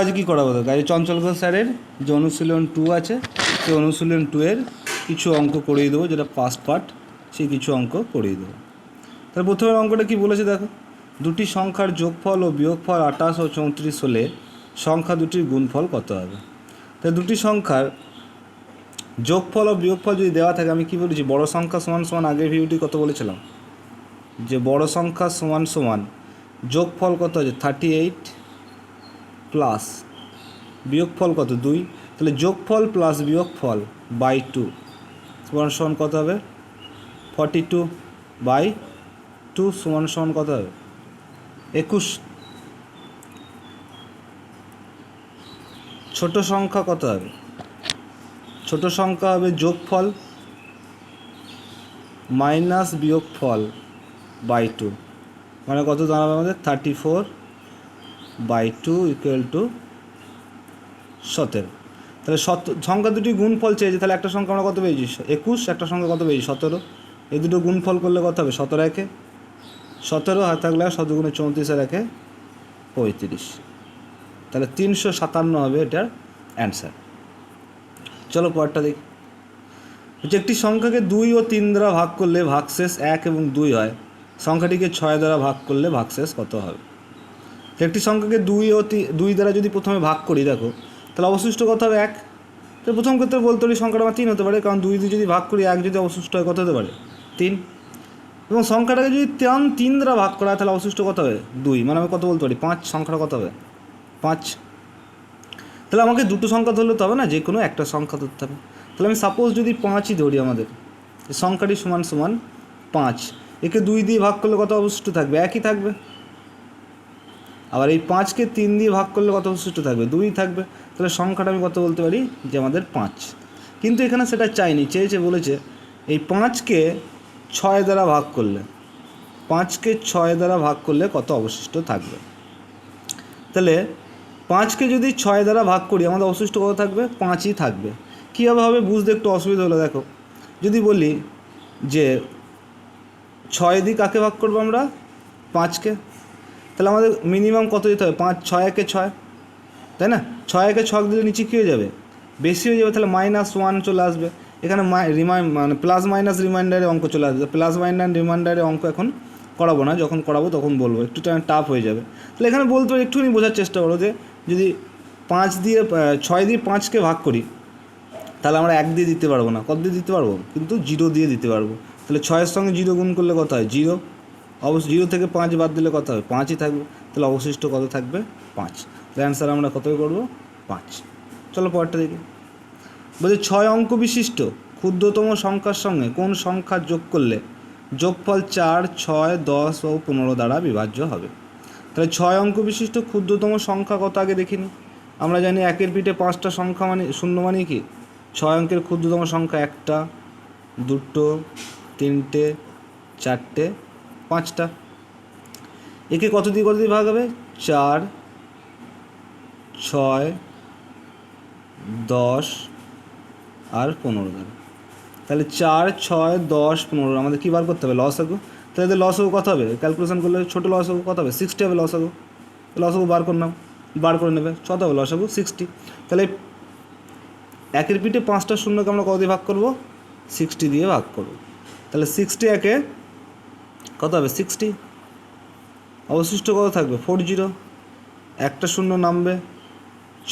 আজ কী করা হতো কাজে চঞ্চল ঘোষ স্যারের যে অনুশীলন 2 আছে সেই অনুশীলন 2 এর কিছু অঙ্ক করিয়ে দেবো, যেটা ফার্স্ট পার্ট, সেই কিছু অঙ্ক করিয়ে দেবো। তাহলে প্রথমের অঙ্কটা কী বলেছে দেখো, দুটি সংখ্যার যোগফল ও বিয়োগফল 28 ও 34 হলে সংখ্যা দুটির গুণফল কত হবে। তাহলে দুটি সংখ্যার যোগফল ও বিয়োগফল যদি দেওয়া থাকে, আমি কী বলেছি, বড় সংখ্যা সমান সমান, আগের ভিডিওটি কত বলেছিলাম যে বড় সংখ্যা সমান সমান যোগফল কত আছে 38 প্লাস বিয়োগফল কত 2, তাহলে যোগফল প্লাস বিয়োগফল বাই 2 সমান সমান কত হবে 42 বাই 2 সমান সমান কত হবে 21। ছোট সংখ্যা কত হবে, ছোট সংখ্যা হবে যোগফল মাইনাস বিয়োগফল বাই 2, মানে কত দাঁড়াবে আমাদের 34 বাই 2 ইকুয়াল টু 17। তাহলে সংখ্যা দুটি গুণফল চেয়েছে, তাহলে একটা সংখ্যা আমরা কত পেয়েছি 21, একটা সংখ্যা কত পেয়েছি 17। এই দুটো গুণফল করলে কত হবে 17 একে 17, হাত থাকলে 17 গুণে 34 আর একে 35, তাহলে 357 হবে এটার অ্যান্সার। চলো পরেরটা দেখি, যে একটি সংখ্যাকে 2 ও 3 দ্বারা ভাগ করলে ভাগশেষ 1 এবং 2 হয়, সংখ্যাটিকে 6 দ্বারা ভাগ করলে ভাগশেষ কত হবে। তো একটি সংখ্যাকে 2 দ্বারা যদি প্রথমে ভাগ করি দেখো, তাহলে অবশিষ্ট কত হবে 1। তো প্রথম ক্ষেত্রে বলতে পারি সংখ্যাটা আমার 3 হতে পারে, কারণ 2 দিয়ে যদি ভাগ করি 1 যদি অবশিষ্ট হয় কত হতে পারে 3, এবং সংখ্যাটাকে যদি 3 দ্বারা ভাগ করা হয় তাহলে অবশিষ্ট কত হবে 2, মানে আমি কত বলতে পারি 5, সংখ্যাটা কত হবে 5। তাহলে আমাকে দুটো সংখ্যা ধরলে তো হবে না, যে কোনো একটা সংখ্যা ধরতে হবে। তাহলে আমি সাপোজ যদি 5ই ধরি, আমাদের সংখ্যাটি সমান সমান 5, একে 2 দিয়ে ভাগ করলে কত অবশিষ্ট থাকবে 1ই থাকবে। আবার এই 5কে 3 দিয়ে ভাগ করলে কত অবশিষ্ট থাকবে 2ই থাকবে। তাহলে সংখ্যাটা আমি কত বলতে পারি যে আমাদের 5। কিন্তু এখানে সেটা চাইনি, বলেছে এই 5কে 6 দ্বারা ভাগ করলে, 5কে 6 দ্বারা ভাগ করলে কত অবশিষ্ট থাকবে। তাহলে 5কে যদি 6 দ্বারা ভাগ করি আমাদের অবশিষ্ট কত থাকবে 5ই থাকবে। কীভাবে হবে বুঝতে একটু অসুবিধা হলো, দেখো যদি বলি যে 6 দিয়ে কাকে ভাগ করবো আমরা 5কে, তাহলে আমাদের মিনিমাম কত দিতে হবে 5, 6 একে 6, তাই না। 6 একে 6 দিলে নিচে কী হয়ে যাবে বেশি হয়ে যাবে, তাহলে -1 চলে আসবে। এখানে মানে প্লাস মাইনাস রিমাইন্ডারে অঙ্ক চলে আসবে। প্লাস মাইনাস রিমাইন্ডারে অঙ্ক এখন করাবো না, যখন করাবো তখন বলবো, একটু টাফ হয়ে যাবে। তাহলে এখানে বলতে পারি একটুখানি বোঝার চেষ্টা করো যে যদি 6 দিয়ে 5কে ভাগ করি, তাহলে আমরা 1 দিয়ে দিতে পারবো না, কত দিয়ে দিতে পারবো কিন্তু 0 দিয়ে দিতে পারবো। তাহলে 6-এর সঙ্গে 0 গুণ করলে কত হয় 0, 0 থেকে 5 বাদ দিলে কত হবে 5ই থাকবে। তাহলে অবশিষ্ট কত থাকবে 5। তাহলে অ্যান্সার আমরা কতই করবো 5। চলো পরেরটা দেখি, বলছে 6 অঙ্ক বিশিষ্ট ক্ষুদ্রতম সংখ্যার সঙ্গে কোন সংখ্যা যোগ করলে যোগফল 4, 6, 10 ও 15 দ্বারা বিভাজ্য হবে। তাহলে 6 অঙ্ক বিশিষ্ট ক্ষুদ্রতম সংখ্যা কত আগে দেখিনি। আমরা জানি 1-এর পিঠে 5টা সংখ্যা মানে শূন্য, মানে কি 6 অঙ্কের ক্ষুদ্রতম সংখ্যা 1টা, 2টো, 3টে, 4টে, 5টা। একে কত দিয়ে ভাগ হবে 4, 6, 10 আর 15 দ্বারা। তাহলে 4, 6, 10, 15 আমাদের কী বার করতে হবে লসাগু। তাহলে এদের লসাগু কত হবে, ক্যালকুলেশন করলে ছোটো লসাগু কত হবে 60 হবে লসাগু। লসাগু বার করে নেবে কত হবে লসাগু 60। তাহলে 1-এর পিঠে 5টা শূন্যকে আমরা কত দিয়ে ভাগ করবো 60 দিয়ে ভাগ করবো। তাহলে 60 একে কত হবে 60, অবশিষ্ট কত থাকবে 40, একটা শূন্য নামবে।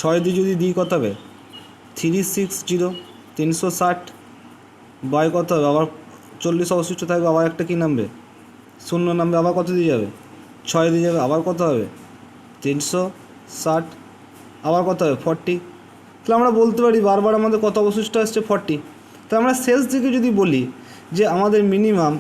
6 দিয়ে যদি দিই কত হবে 360, 360 বাই কত হবে আবার 40 অবশিষ্ট থাকবে, আবার একটা কী নামবে শূন্য নামবে, আবার কত দিয়ে যাবে 6 দিয়ে যাবে, আবার কত হবে 360, আবার কত হবে 40। তাহলে আমরা বলতে পারি বারবার আমাদের কত অবশিষ্ট আসছে 40। তাহলে আমরা শেষ দিকে যদি বলি যে আমাদের মিনিমাম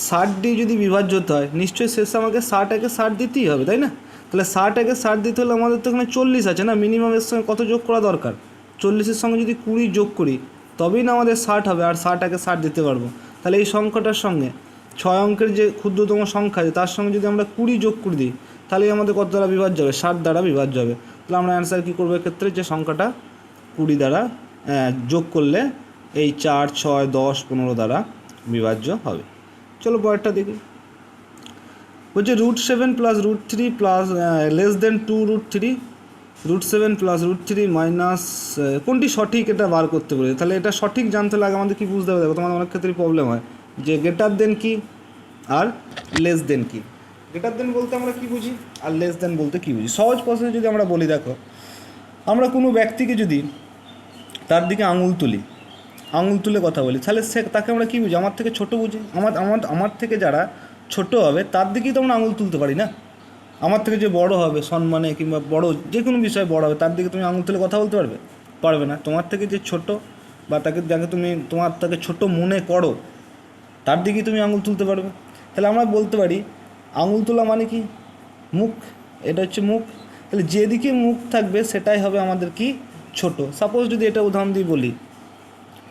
60 দিয়ে যদি বিভাজ্য হতে হয়, নিশ্চয়ই শেষে আমাকে 60 একে 60 দিতেই হবে, তাই না। তাহলে 60 একে 60 দিতে হলে আমাদের তো এখানে 40 আছে না, মিনিমামের সঙ্গে কত যোগ করা দরকার 40-এর সঙ্গে যদি 20 যোগ করি তবেই না আমাদের 60 হবে, আর 60 একে 60 দিতে পারবো। তাহলে এই সংখ্যাটার সঙ্গে 6 অঙ্কের যে ক্ষুদ্রতম সংখ্যা আছে তার সঙ্গে যদি আমরা 20 যোগ করে দিই তাহলেই আমাদের কত দ্বারা বিভাজ্য হবে 60 দ্বারা বিভাজ্য হবে। তাহলে আমরা অ্যান্সার কী করবো এক্ষেত্রে, যে সংখ্যাটা 20 দ্বারা যোগ করলে এই 4, 6, 10, 15 দ্বারা বিভাজ্য হবে। চলো পরেরটা দেখি, বলছে √7 + √3 + <2√3 √7 প্লাস √3 মাইনাস কোনটি সঠিক এটা বার করতে বলে। তাহলে এটা সঠিক জানতে লাগে আমাদের কি বুঝতে হবে, দেখো তোমাদের অনেক ক্ষেত্রে প্রবলেম হয় যে গ্রেটার দেন কি আর লেস দেন কি। গ্রেটার দেন বলতে আমরা কি বুঝি আর লেস দেন বলতে কি বুঝি। সহজ প্রসেসে যদি আমরা বলি, দেখো আমরা কোনো ব্যক্তিকে যদি তার দিকে আঙুল তুলে কথা বলি, তাহলে সে তাকে আমরা কী বুঝি, আমার থেকে ছোট বুঝি। আমার থেকে যারা ছোট হবে তার দিকেই তো আমরা আঙুল তুলতে পারি না। আমার থেকে যে বড় হবে সম্মানে কিংবা বড় যে কোনো বিষয়ে বড় হবে তার দিকে তুমি আঙুল তুলে কথা বলতে পারবে না। তোমার থেকে যে ছোট বা যাকে তুমি তাকে ছোট মনে করো তার দিকেই তুমি আঙুল তুলতে পারবে। তাহলে আমরা বলতে পারি আঙুল তোলা মানে কি, মুখ, এটা হচ্ছে মুখ। তাহলে যেদিকে মুখ থাকবে সেটাই হবে আমাদের কি ছোট। সাপোজ যদি এটা উদাহরণ দিয়ে বলি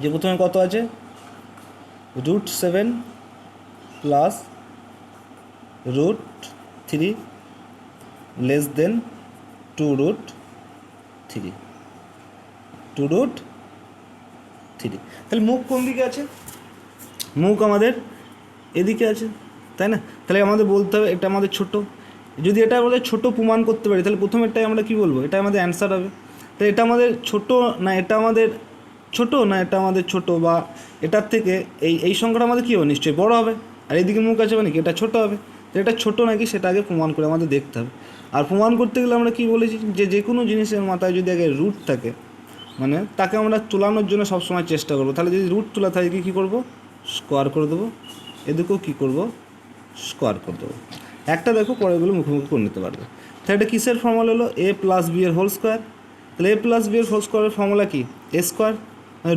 যে প্রথমে কত আছে, √7 প্লাস √3 লেস দেন 2√3। তাহলে মুখ কোন দিকে আছে, মুখ আমাদের এদিকে আছে, তাই না? তাহলে আমাদের বলতে হবে এটা আমাদের ছোট। যদি এটা আমাদের ছোট প্রমাণ করতে পারি তাহলে প্রথমেরটাই আমরা কি বলবো, এটা আমাদের অ্যান্সার হবে। তো এটা আমাদের ছোট না এটা আমাদের ছোট না এটা আমাদের ছোট, বা এটার থেকে এই সংখ্যাটা আমাদের কী হবে, নিশ্চয়ই বড় হবে। আর এইদিকে মুখ আছে মানে কি এটা ছোট হবে। তো এটা ছোট নাকি সেটা আগে প্রমাণ করে আমাদের দেখতে হবে। আর প্রমাণ করতে গেলে আমরা কি বলেছি যে কোনো জিনিসের মাথায় যদি আগে রুট থাকে মানে তাকে আমরা তোলানোর জন্য সবসময় চেষ্টা করবো। তাহলে যদি রুট তোলা থাকে কী করবো, স্কোয়ার করে দেবো। এদিকেও কী করবো, স্কোয়ার করে দেবো। একটা দেখো পরেগুলো মুখোমুখি করে নিতে পারবে। তাহলে এটা কিসের ফর্মুলা হলো, a + b এর হোল স্কোয়ার। তাহলে a + b এর হোল স্কোয়ারের ফর্মুলা কি, a স্কোয়ার।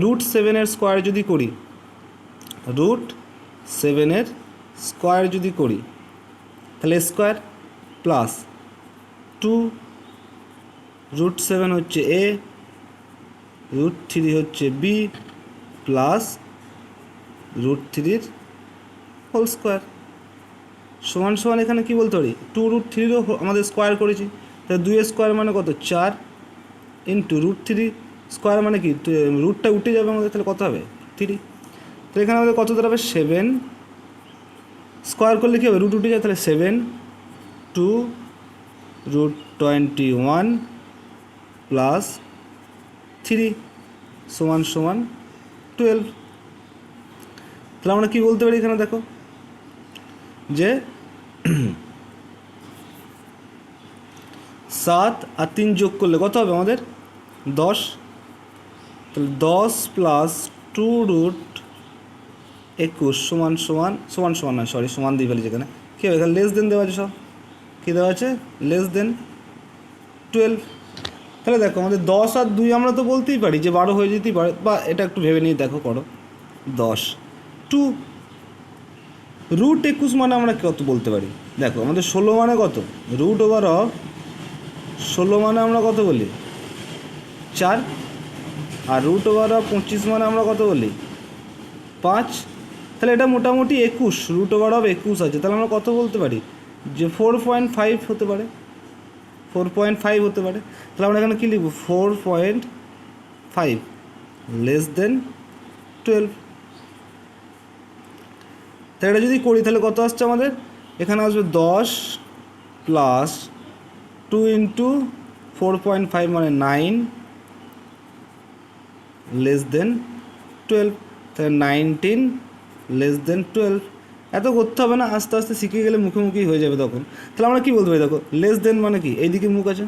√7 এর স্কোয়ার যদি করি, √7 এর স্কোয়ার যদি করি তাহলে স্কোয়ার প্লাস 2 √7 হচ্ছে a, √3 হচ্ছে b প্লাস √3 হোল স্কোয়ার সমান সমান এখানে কী বলতে পারি, 2√3 আমাদের স্কোয়ার করেছি। তাহলে 2 স্কোয়ার মানে কত, 4 ইন্টু √3 স্কোয়ার মানে কি, রুটটা উঠে যাবে আমাদের, তাহলে কত হবে 3। তো এখানে আমাদের কত দাঁড়াবে 7, স্কোয়ার করলে কী হবে রুট উঠে যায়, তাহলে 7 2 √21 প্লাস 3 সমান সমান 12। তাহলে আমরা কী বলতে পারি এখানে দেখো যে 7 আর 3 যোগ করলে কত হবে আমাদের 10। তাহলে 10 প্লাস 2√21 সমান না সরি সমান দিয়ে ফেলি, যেখানে কী হবে এখানে লেস দেন দেওয়া আছে, সব কী দেওয়া আছে লেস দেন 12। তাহলে দেখো আমাদের 10 আর 2 আমরা তো বলতেই পারি যে 12 হয়ে যেতেই পারে, বা এটা একটু ভেবে নিয়ে দেখো করো 10 2 √21 মানে আমরা কত বলতে পারি, দেখো আমাদের 16 মানে কত, √16 মানে আমরা কত বলি 4, আর √25 মানে আমরা কত বলি 5। তাহলে এটা মোটামুটি 21, √21 আছে। তাহলে আমরা কত বলতে পারি যে 4.5 হতে পারে, 4.5 হতে পারে। তাহলে আমরা এখানে কী লিখব, 4.5 লেস দেন 12। তাহলে এটা যদি করি তাহলে কত আসছে আমাদের, এখানে আসবে 10 প্লাস 2 ইন্টু 4.5 মানে 9 লেস দেন 12। তাহলে 19 লেস দেন 12। এত করতে হবে না, আস্তে আস্তে শিখে গেলে মুখোমুখি হয়ে যাবে তখন। তাহলে আমরা কী বলতে পারি, দেখো লেস দেন মানে কি, এইদিকে মুখ আছে,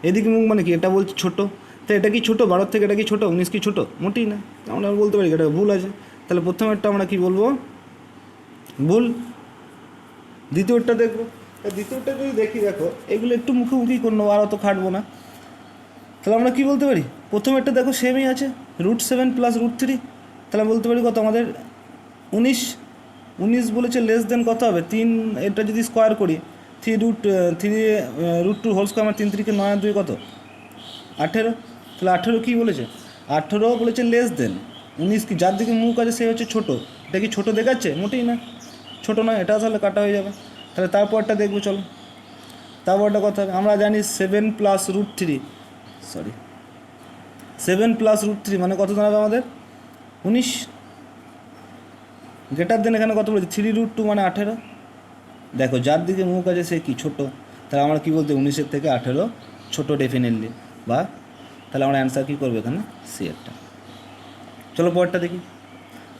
এদিকে মুখ মানে কি, এটা বলছি ছোটো। তো এটা কি ছোটো 12 থেকে, এটা কি ছোটো 19 কি ছোটো, মোটেই না। আমরা বলতে পারি এটা ভুল আছে। তাহলে প্রথমেরটা আমরা কি বলবো, ভুল। দ্বিতীয়টা দেখবো, দ্বিতীয়টা যদি দেখি দেখো এগুলো একটু মুখোমুখি করে নেবো, আর অত খাটবো না। তাহলে আমরা কী বলতে পারি, প্রথমেরটা দেখো সেমই আছে, √7 প্লাস √3। তাহলে বলতে পারি কত আমাদের 19 বলেছে লেস দেন কত হবে 3। এটা যদি স্কোয়ার করি 3√2 হোল স্কোয়ার, আমার 3 3 9 2 কত 18। তাহলে 18 কী বলেছে, 18 বলেছে লেস দেন 19 কি, যার দিকে মুখ আছে সে হচ্ছে ছোটো। এটা কি ছোটো দেখাচ্ছে, মোটেই না, ছোটো নয়। এটা তাহলে কাটা হয়ে যাবে। তাহলে তারপরটা দেখবো, চলো তারপরটা কথা হবে। আমরা জানি 7 প্লাস √3 মানে কত দাঁড়াবে আমাদের 19। গ্রেটার দেন এখানে কত বলেছে 3√2 মানে 18। দেখো যার দিকে মুখ আছে সে কি ছোটো, তাহলে আমরা কী বলতে 19 থেকে 18 ছোটো ডেফিনেটলি, বা তাহলে আমরা অ্যান্সার কী করবো এখানে সি একটা। চলো পরেরটা দেখি।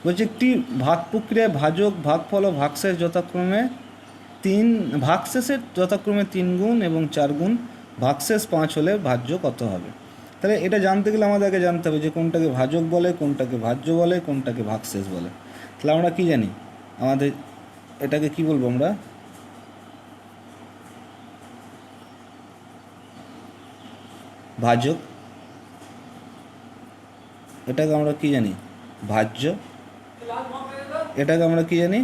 বলছে একটি ভাগ প্রক্রিয়ায় ভাজক, ভাগফল ও ভাগশেষ যথাক্রমে ভাগশেষের যথাক্রমে 3 গুণ এবং 4 গুণ, ভাগশেষ 5 হলে ভাজ্য কত হবে? তাহলে এটা জানতে গেলে আমাদের আগে জানতে হবে যে কোনটাকে ভাজক বলে, কোনটাকে ভাজ্য বলে, কোনটাকে ভাগশেষ বলে। তাহলে আমরা কি জানি, আমাদের এটাকে কি বলবো আমরা, ভাজক, এটাকে আমরা কি জানি ভাজ্য, এটাকে আমরা কি জানি,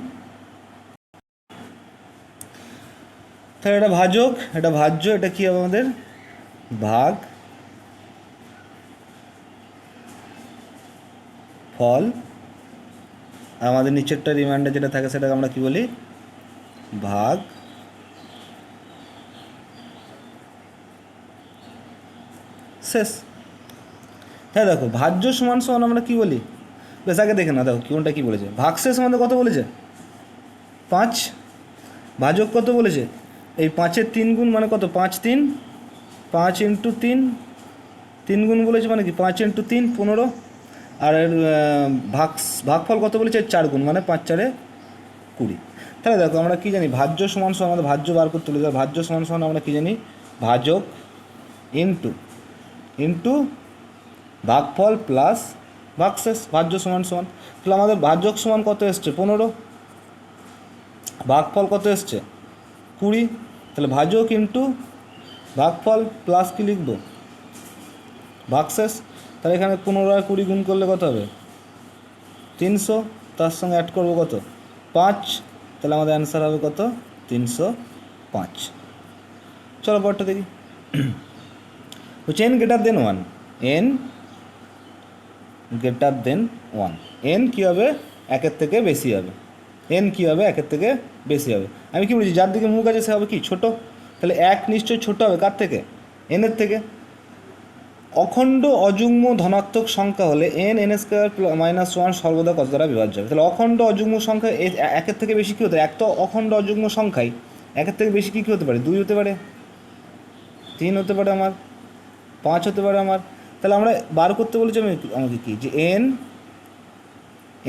তাহলে এটা ভাজক, এটা ভাজ্য, এটা কি হবে আমাদের ভাগ ফল, আর আমাদের নিচেরটা রিমাইন্ডার যেটা থাকে সেটাকে আমরা কি বলি ভাগ শেষ। হ্যাঁ দেখো ভাজ্য সমান সমান আমরা কি বলি, বেশ আগে দেখে না, দেখো কোনটা কী বলেছে, ভাগশেষ আমাদের কত বলেছে 5, ভাজক কত বলেছে এই 5-এর 3 গুণ মানে কত 5 3, 5 ইন্টু 3, 3 গুণ বলেছে মানে কি 5 ইন্টু 3 15, আর এর ভাগফল কত বলেছে 4 গুণ মানে 5 4 20। তাহলে দেখো আমরা কী জানি ভাজ্য সমান সমান, আমাদের ভাজ্য বার করতে হলে ভাজ্য সমান সমান আমরা কী জানি ভাজক ইন্টু ভাগফল প্লাস ভাগশেষ, ভাজ্য সমান সমান। তাহলে আমাদের ভাজক সমান কত এসছে 15, ভাগফল কত এসছে 20, তাহলে ভাজক ইন্টু ভাগফল প্লাস কি লিখব ভাগশেষ। তাহলে এখানে 15 আর 20 গুণ করলে কত হবে 300, তার সঙ্গে অ্যাড করবো কত 5, তাহলে আমাদের অ্যান্সার হবে কত 305। চলো পরটা দেখি। হচ্ছে n greater than 1, n greater than 1, n কী হবে 1-এর থেকে বেশি হবে, n কী হবে 1-এর থেকে বেশি হবে। আমি কি বলছি যার দিকে মুখ আছে সে হবে কি ছোট, তাহলে 1 নিশ্চয়ই ছোট হবে কার থেকে n-এর থেকে। অখণ্ড অযুগ্ম ধনাত্মক সংখ্যা হলে n(n²-1) সর্বদা কত দ্বারা বিভাজ্য হবে? তাহলে অখণ্ড অযুগ্ম সংখ্যা 1-এর থেকে বেশি কী হতে পারে, এক তো অখণ্ড অযুগ্ম সংখ্যাই, 1-এর থেকে বেশি কী হতে পারে 2 হতে পারে, 3 হতে পারে, আমার 5 হতে পারে আমার। তাহলে আমরা বার করতে বলেছি আমাকে কি যে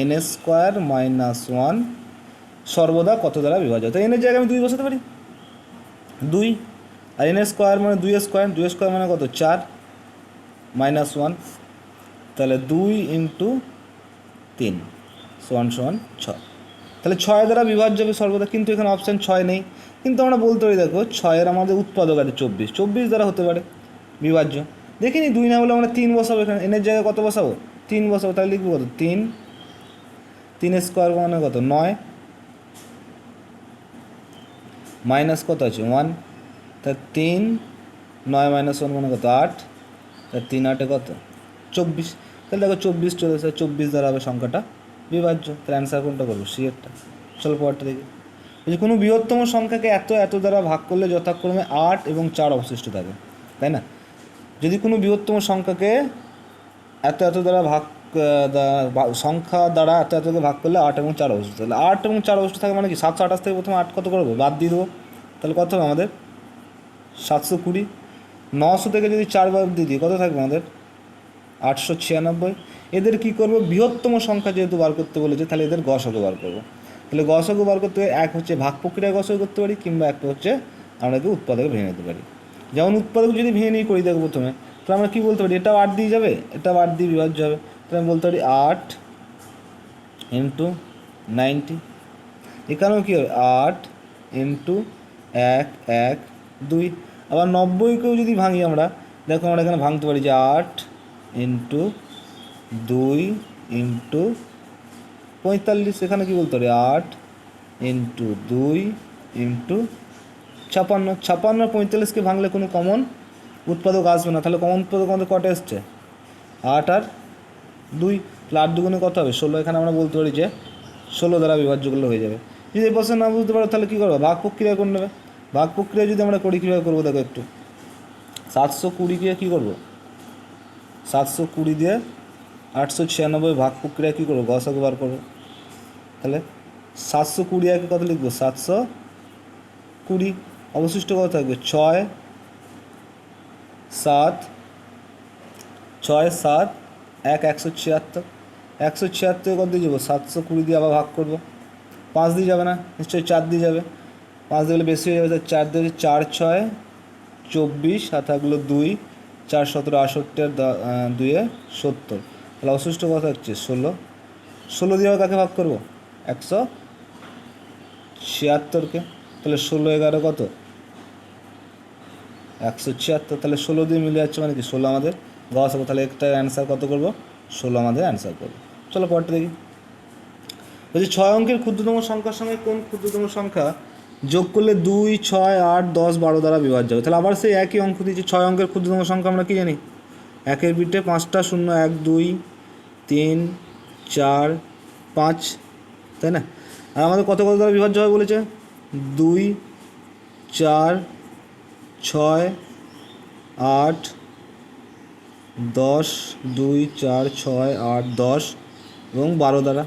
n(n²-1) সর্বদা কত দ্বারা বিভাজ্য। তো n-এর জায়গায় আমি 2 বসাতে পারি, 2, আর n² মানে 2² মানে কত 4 -1, তাহলে 2 ইন্টু 3 সমান 6, তাহলে 6 দ্বারা বিভাজ্য হবে সর্বদা। কিন্তু এখানে অপশান 6 নেই, কিন্তু আমরা বলতে পারি দেখো 6-এর আমাদের উৎপাদক আছে 24 দ্বারা হতে পারে বিভাজ্য। দেখিনি 2 না হলে আমরা 3 বসাবো, এখানে n-এর জায়গায় কত বসাবো 3 বসাবো, তাহলে লিখবো কত 3 মানে কত 9, মাইনাস কত আছে 1, তা 3 9 - 1 মানে কত 8, তা 3 8 কত 24, তাহলে দেখো 24 চলে এসেছে, 24 দ্বারা হবে সংখ্যাটা বিভাজ্য। তাহলে অ্যান্সার কোনটা করবো সি একটা। চলো পরটা দেখি। যে কোনো বৃহত্তম সংখ্যাকে এত দ্বারা ভাগ করলে যথাক্রমে 8 এবং 4 অবশিষ্ট থাকে, তাই না? যদি কোনো বৃহত্তম সংখ্যাকে এত দ্বারা সংখ্যা দ্বারা এতকে ভাগ করলে 8 এবং 4 অবশিষ্ট, তাহলে 8 এবং 4 অবশিষ্ট থাকে মানে কি 728 থেকে প্রথমে 8 কত করবো বাদ দিয়ে দেবো, তাহলে কত হবে আমাদের 720। 900 থেকে যদি 4 বাদ দিয়ে দিই কত থাকবে আমাদের 896। এদের কি করব বৃহত্তম সংখ্যা যেহেতু বার করতে বলেছে, তাহলে এদের গসাগু বার করবো। তাহলে গসাগু বার করতে এক হচ্ছে ভাগ প্রক্রিয়ায় গসাগু করতে পারি, কিংবা একটা হচ্ছে আমরা কি উৎপাদকে ভেঙে নিতে পারি। যেমন উৎপাদক যদি ভেঙে নিয়ে করি দেখো প্রথমে, তাহলে আমরা কী বলতে পারি এটাও 8 দিয়ে যাবে, এটা 8 দিয়ে বিভাজ্য হবে, তাহলে আমি বলতে পারি 8 ইন্টু 90। এখানেও কী হবে 8 ইন্টু 1 1 2। আবার 90কেও যদি ভাঙি আমরা, দেখো আমরা এখানে ভাঙতে পারি যে 8 ইন্টু 2 ইন্টু 45। এখানে কী বলতে পারি 8 ইন্টু 2 ইন্টু 56। 56 আর 45কে ভাঙলে কোনো কমন উৎপাদক আসবে না, তাহলে কমন উৎপাদক আমাদের কটা এসছে 8 আর 2, তাহলে 8 দুগুণে কত হবে 16। এখানে আমরা বলতে পারি যে 16 দ্বারা বিভাজ্য করলে হয়ে যাবে। যদি এই প্রশ্ন না বুঝতে পারো তাহলে কী করবে ভাগ প্রক্রিয়া করে নেবে। ভাগ প্রক্রিয়া যদি আমরা করি কীভাবে করবো দেখো একটু, 720 কী করবো 720 দিয়ে 896 ভাগ প্রক্রিয়া কী করবো গসাগু বার করবো। তাহলে 720 কত লিখবো 720, অবশিষ্ট কত থাকবে 6 সাত ছয় সাত এক 176, 176 কত দিয়ে যাবো 720 দিয়ে আবার ভাগ করবো, 5 দিয়ে যাবে না নিশ্চয়ই 4 দিয়ে যাবে, 5 দিয়ে গেলে বেশি হয়ে যাবে, 4 দিয়ে 4 6 24 আর থাকলো 2 4 17 68 আর 2 70, তাহলে অবশিষ্ট কত হচ্ছে 16, 16 দিয়ে আবার কাকে ভাগ করবো 176কে, তাহলে 16 11 কত 176, তাহলে 16 দিয়ে মিলে যাচ্ছে মানে কি 16 আমাদের গস হবে, তাহলে একটা অ্যান্সার কত করবো 16 আমাদের অ্যান্সার করবো। চলো পরটা দেখি, বলছি 6 অঙ্কের ক্ষুদ্রতম সংখ্যার সঙ্গে কোন ক্ষুদ্রতম সংখ্যা যোগ করলে 2 6 8 10 12 দ্বারা বিভাজ্য হবে। তাহলে আবার সেই একই অঙ্ক দিয়েছি, 6 অঙ্কের ক্ষুদ্রতম সংখ্যা আমরা কি জানি, একের বিটে 5টা শূন্য 1 2 3 4 5, তাই না? আর আমাদের কত কত দ্বারা বিভাজ্য হবে বলেছে, 2 4 6 8 10 2 4 6 8 10 এবং 12 দ্বারা।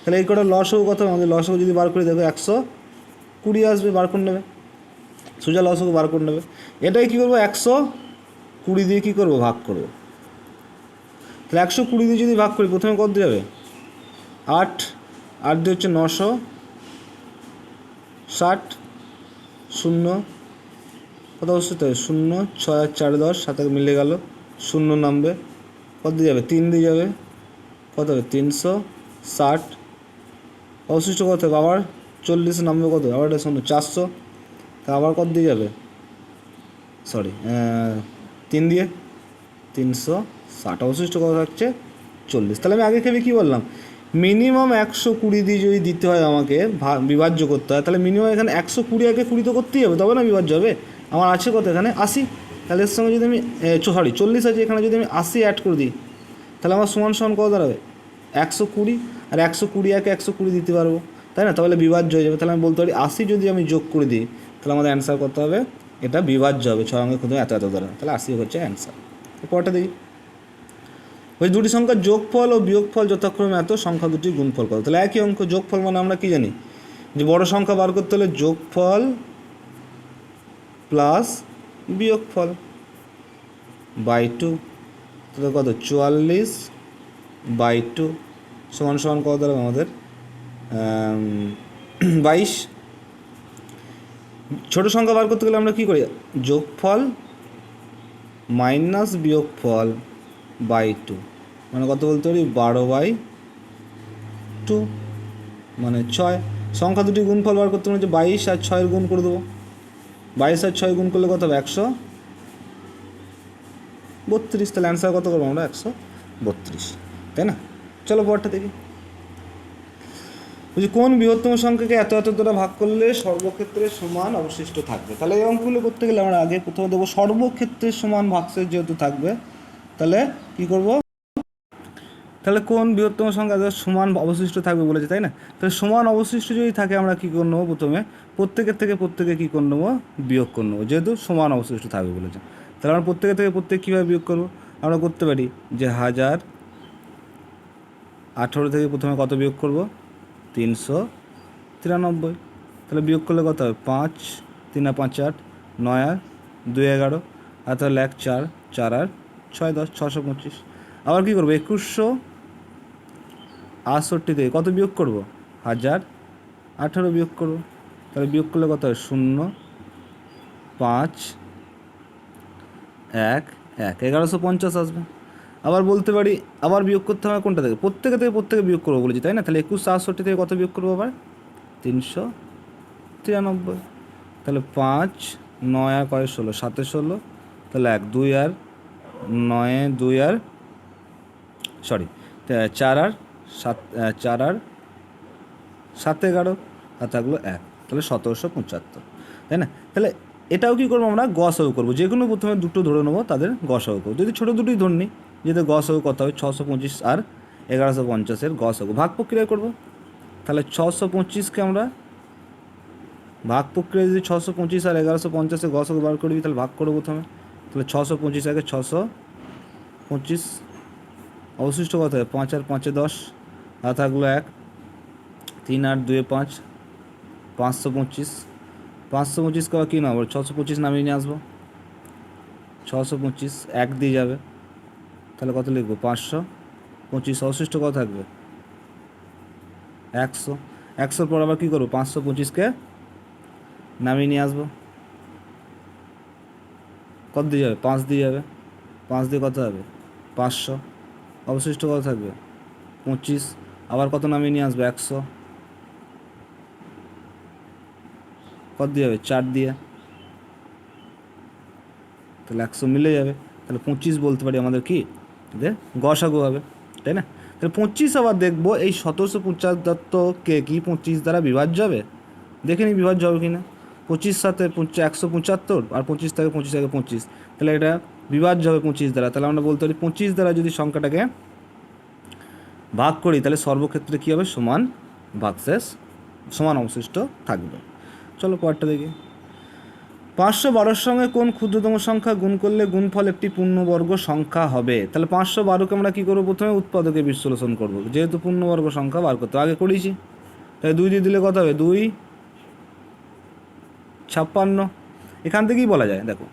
তাহলে এই কটা লসও কত, আমাদের লসও যদি বার করে দেখো 120 আসবে, বার করে নেবে, সোজা লসও বার করে নেবে। এটাই কী করবো 120 দিয়ে কী করবো ভাগ করবো, তাহলে 120 দিয়ে যদি ভাগ করি প্রথমে কত যাবে 8, 8 দিয়ে হচ্ছে 960, 0 কত অবশ্যই তো 0 6 4 10 সাথে মিলে গেল 0 নামবে, কত দিয়ে যাবে 3 দিয়ে যাবে, কত হবে 360, অবশিষ্ট কত হবে আবার 40 নামবে, কত আবার এটা 400, তা আবার কত দিয়ে যাবে সরি 3 দিয়ে 360, অবশিষ্ট কত থাকছে 40। তাহলে আমি আগে খেলে কী বললাম, মিনিমাম 120 দিয়ে যদি দিতে হয় আমাকে বিভাজ্য করতে হয়, তাহলে মিনিমাম এখানে 120 আগে 20 তো করতেই হবে, তবে না বিভাজ্য হবে। আমার আছে কত এখানে 80, তাহলে এর সঙ্গে যদি আমি 40 আছে, এখানে যদি আমি 80 অ্যাড করে দিই তাহলে আমার সমান সমান কত দাঁড়াবে 120, আর 120 একে 120 দিতে পারবো, তাই না? তাহলে বিভাজ্য হয়ে যাবে। তাহলে আমি বলতে পারি 80 যদি আমি যোগ করে দিই তাহলে আমাদের অ্যান্সার করতে হবে, এটা বিভাজ্য হবে 6 অঙ্কের ক্ষুদ্র এত এত দ্বারা, তাহলে 80 হচ্ছে অ্যান্সার। পরটা দেখি, ওই দুটি সংখ্যার যোগফল ও বিয়োগফল যথাক্রমে এত, সংখ্যা দুটির গুণফল কত। তাহলে একই অঙ্ক, যোগফল মানে আমরা কি জানি যে বড় সংখ্যা বার করতে হলে যোগফল প্লাস বিয়োগফল বাই 2, তাহলে কত 44/2 সমান সমান কত দাঁড়াবে আমাদের 22। ছোটো সংখ্যা বার করতে গেলে আমরা কী করি, যোগফল মাইনাস বিয়োগফল বাই 2 মানে কত বলতে পারি 12/2 মানে 6। সংখ্যা দুটি গুণফল বার করতে হচ্ছে 22 আর 6 গুণ করে দেবো, 22 আর 6 গুণ করলে কত হবে 132, তাহলে অ্যান্সার কত করবো আমরা 132, তাই না? চলো পরটা দেখি, বলছি কোন বৃহত্তম সংখ্যাকে এত এত দ্বারা ভাগ করলে সর্বক্ষেত্রে সমান অবশিষ্ট থাকবে। তাহলে এই অঙ্কগুলো করতে গেলে আমরা আগে কোথাও দেবো সর্বক্ষেত্রে সমান ভাগশেষ যেহেতু থাকবে, তাহলে কী করব, তাহলে কোন বৃহত্তম সংখ্যা সমান অবশিষ্ট থাকবে বলেছে, তাই না? তাহলে সমান অবশিষ্ট যদি থাকে আমরা কী করে নেবো, প্রথমে প্রত্যেকের থেকে প্রত্যেকে কী করে নেবো বিয়োগ করে নেবো, যেহেতু সমান অবশিষ্ট থাকবে বলেছে। তাহলে আমরা প্রত্যেকের থেকে প্রত্যেক কীভাবে বিয়োগ করবো, আমরা করতে পারি যে 1018 থেকে প্রথমে কত বিয়োগ করব 393, তাহলে বিয়োগ করলে কত হবে 5 3 আর 5 8 9 আর 2 11, আর তাহলে 1 4 4 আর 6 10 625। আবার কী করবো 2168 থেকে কত বিয়োগ করব 1018 বিয়োগ করবো, তাহলে বিয়োগ করলে কত হবে 0 5 1 1 1150 আসবে। আবার বলতে পারি আবার বিয়োগ করতে হবে কোনটা থেকে প্রত্যেকে বিয়োগ করবো বলেছি, তাই না? তাহলে 2168 থেকে কত বিয়োগ করবো আবার 393, তাহলে 5 9 আর 16 7 16, তাহলে 1 2 আর 9 2 আর 4 আর 7 4 আর 7 11 আর থাকলো 1, তাহলে 1775, তাই না? তাহলে এটাও কী করবো আমরা গসাগু করবো, যে কোনো প্রথমে দুটো ধরে নেবো তাদের গসাগু করবো, যদি ছোটো দুটোই ধরে নিই যেহেতু গসাগু কত হবে 625 আর 1150-এর গসাগু ভাগ প্রক্রিয়া করবো। তাহলে 625কে আমরা ভাগ প্রক্রিয়া যদি 625 আর 1150-এর গসাগু বার করবি তাহলে ভাগ করবো প্রথমে, তাহলে 625 আগে 625, অবশিষ্ট কত হবে 5 আর 5 10 আর থাকলো 1 3 আর 2 5 525, 525 কে আবার কী নেবো 625 নামিয়ে নিয়ে আসবো, 625 এক দিয়ে যাবে, তাহলে কত লিখবো 525, অবশিষ্ট কত থাকবে 100। 100 পর আবার কী করবো 525কে নামিয়ে নিয়ে আসবো, কত দিয়ে যাবে 5 দিয়ে যাবে, 5 দিয়ে কত হবে 500, অবশিষ্ট কত থাকবে 25, আবার কত নামিয়ে নিয়ে আসবে 100, কত দিয়ে যাবে 4 দিয়ে, তাহলে 100 মিলে যাবে, তাহলে 25 বলতে পারি আমাদের কি যে গসাগু হবে, তাই না? তাহলে 25 আবার দেখবো এই 1775কে কি 25 দ্বারা বিভাজ্য হবে, দেখে নি বিভাজ্য হবে কি না। 25 সাথে 175 আর 25 থেকে 25, তাহলে এটা বিভাজ্য হবে 25 দ্বারা, তাহলে আমরা বলতে পারি 25 দ্বারা যদি সংখ্যাটাকে ভাগ করি তাহলে সর্বক্ষেত্রে কী হবে সমান ভাগশেষ, সমান অবশিষ্ট থাকবে। চলো পরেরটা দেখি। 512 সঙ্গে কোন ক্ষুদ্রতম সংখ্যা গুণ করলে গুণফল একটি পূর্ণবর্গ সংখ্যা হবে? তাহলে 512কে আমরা কী করবো, প্রথমে উৎপাদকে বিশ্লেষণ করবো, যেহেতু পূর্ণবর্গ সংখ্যা বার করতে আগে করেছি। তাহলে 2 দিয়ে দিলে কত হবে 2 56, এখান থেকেই বলা যায় দেখো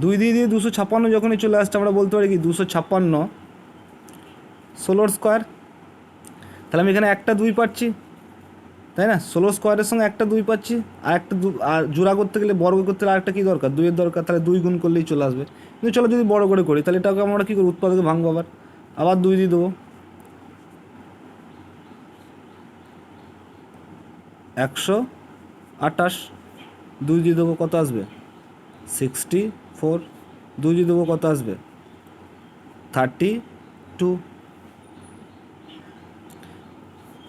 2 দিয়ে 256 যখনই চলে আসছে আমরা বলতে পারি কি 256 16 স্কোয়ার, তাহলে আমি এখানে একটা 2 পাচ্ছি, তাই না? 16 স্কোয়ারের সঙ্গে একটা 2 পাচ্ছি, আর একটা আর জোড়া করতে গেলে বর্গ করতে গেলে আরেকটা কী দরকার 2 দরকার, তাহলে 2 গুণ করলেই চলে আসবে। কিন্তু চলো যদি বড় করে করি তাহলে এটাকে আমরা কী করি উৎপাদকে ভাঙবো, আবার 2 দিয়ে দেবো, 128, 2 দিয়ে দেবো কত আসবে 64, 2 দিয়ে দেবো কত আসবে 32,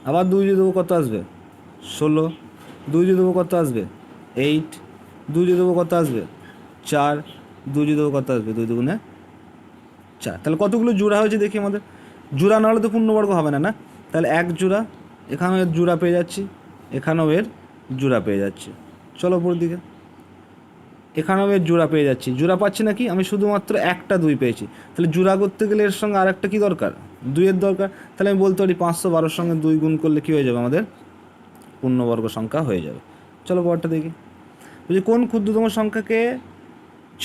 আবার 2 দিয়ে দেবো কত আসবে 16, 2 দিয়ে দেবো কত আসবে 8, 2 দিয়ে দেবো কত আসবে 4, 2 দিয়ে দেবো কত আসবে 2 দুগুণে 4। তাহলে কতগুলো জোড়া হয়েছে দেখি আমাদের, জোড়া না হলে তো পূর্ণবর্গ হবে না, না? তাহলে এক জোড়া, এখানেও এর জোড়া পেয়ে যাচ্ছি, এখানেও এর জোড়া পেয়ে যাচ্ছি। চলো উপর দিকে, এখানেও এর জোড়া পেয়ে যাচ্ছি, জোড়া পাচ্ছি না কি আমি শুধুমাত্র একটা 2 পেয়েছি, তাহলে জোড়া করতে গেলে এর সঙ্গে আর একটা কী দরকার 2 এর দরকার, তাহলে আমি বলতে পারি 512 সঙ্গে 2 গুণ করলে কী হয়ে যাবে আমাদের পূর্ণবর্গ সংখ্যা হয়ে যাবে। চলো পরটা দেখি, বলছি কোন ক্ষুদ্রতম সংখ্যাকে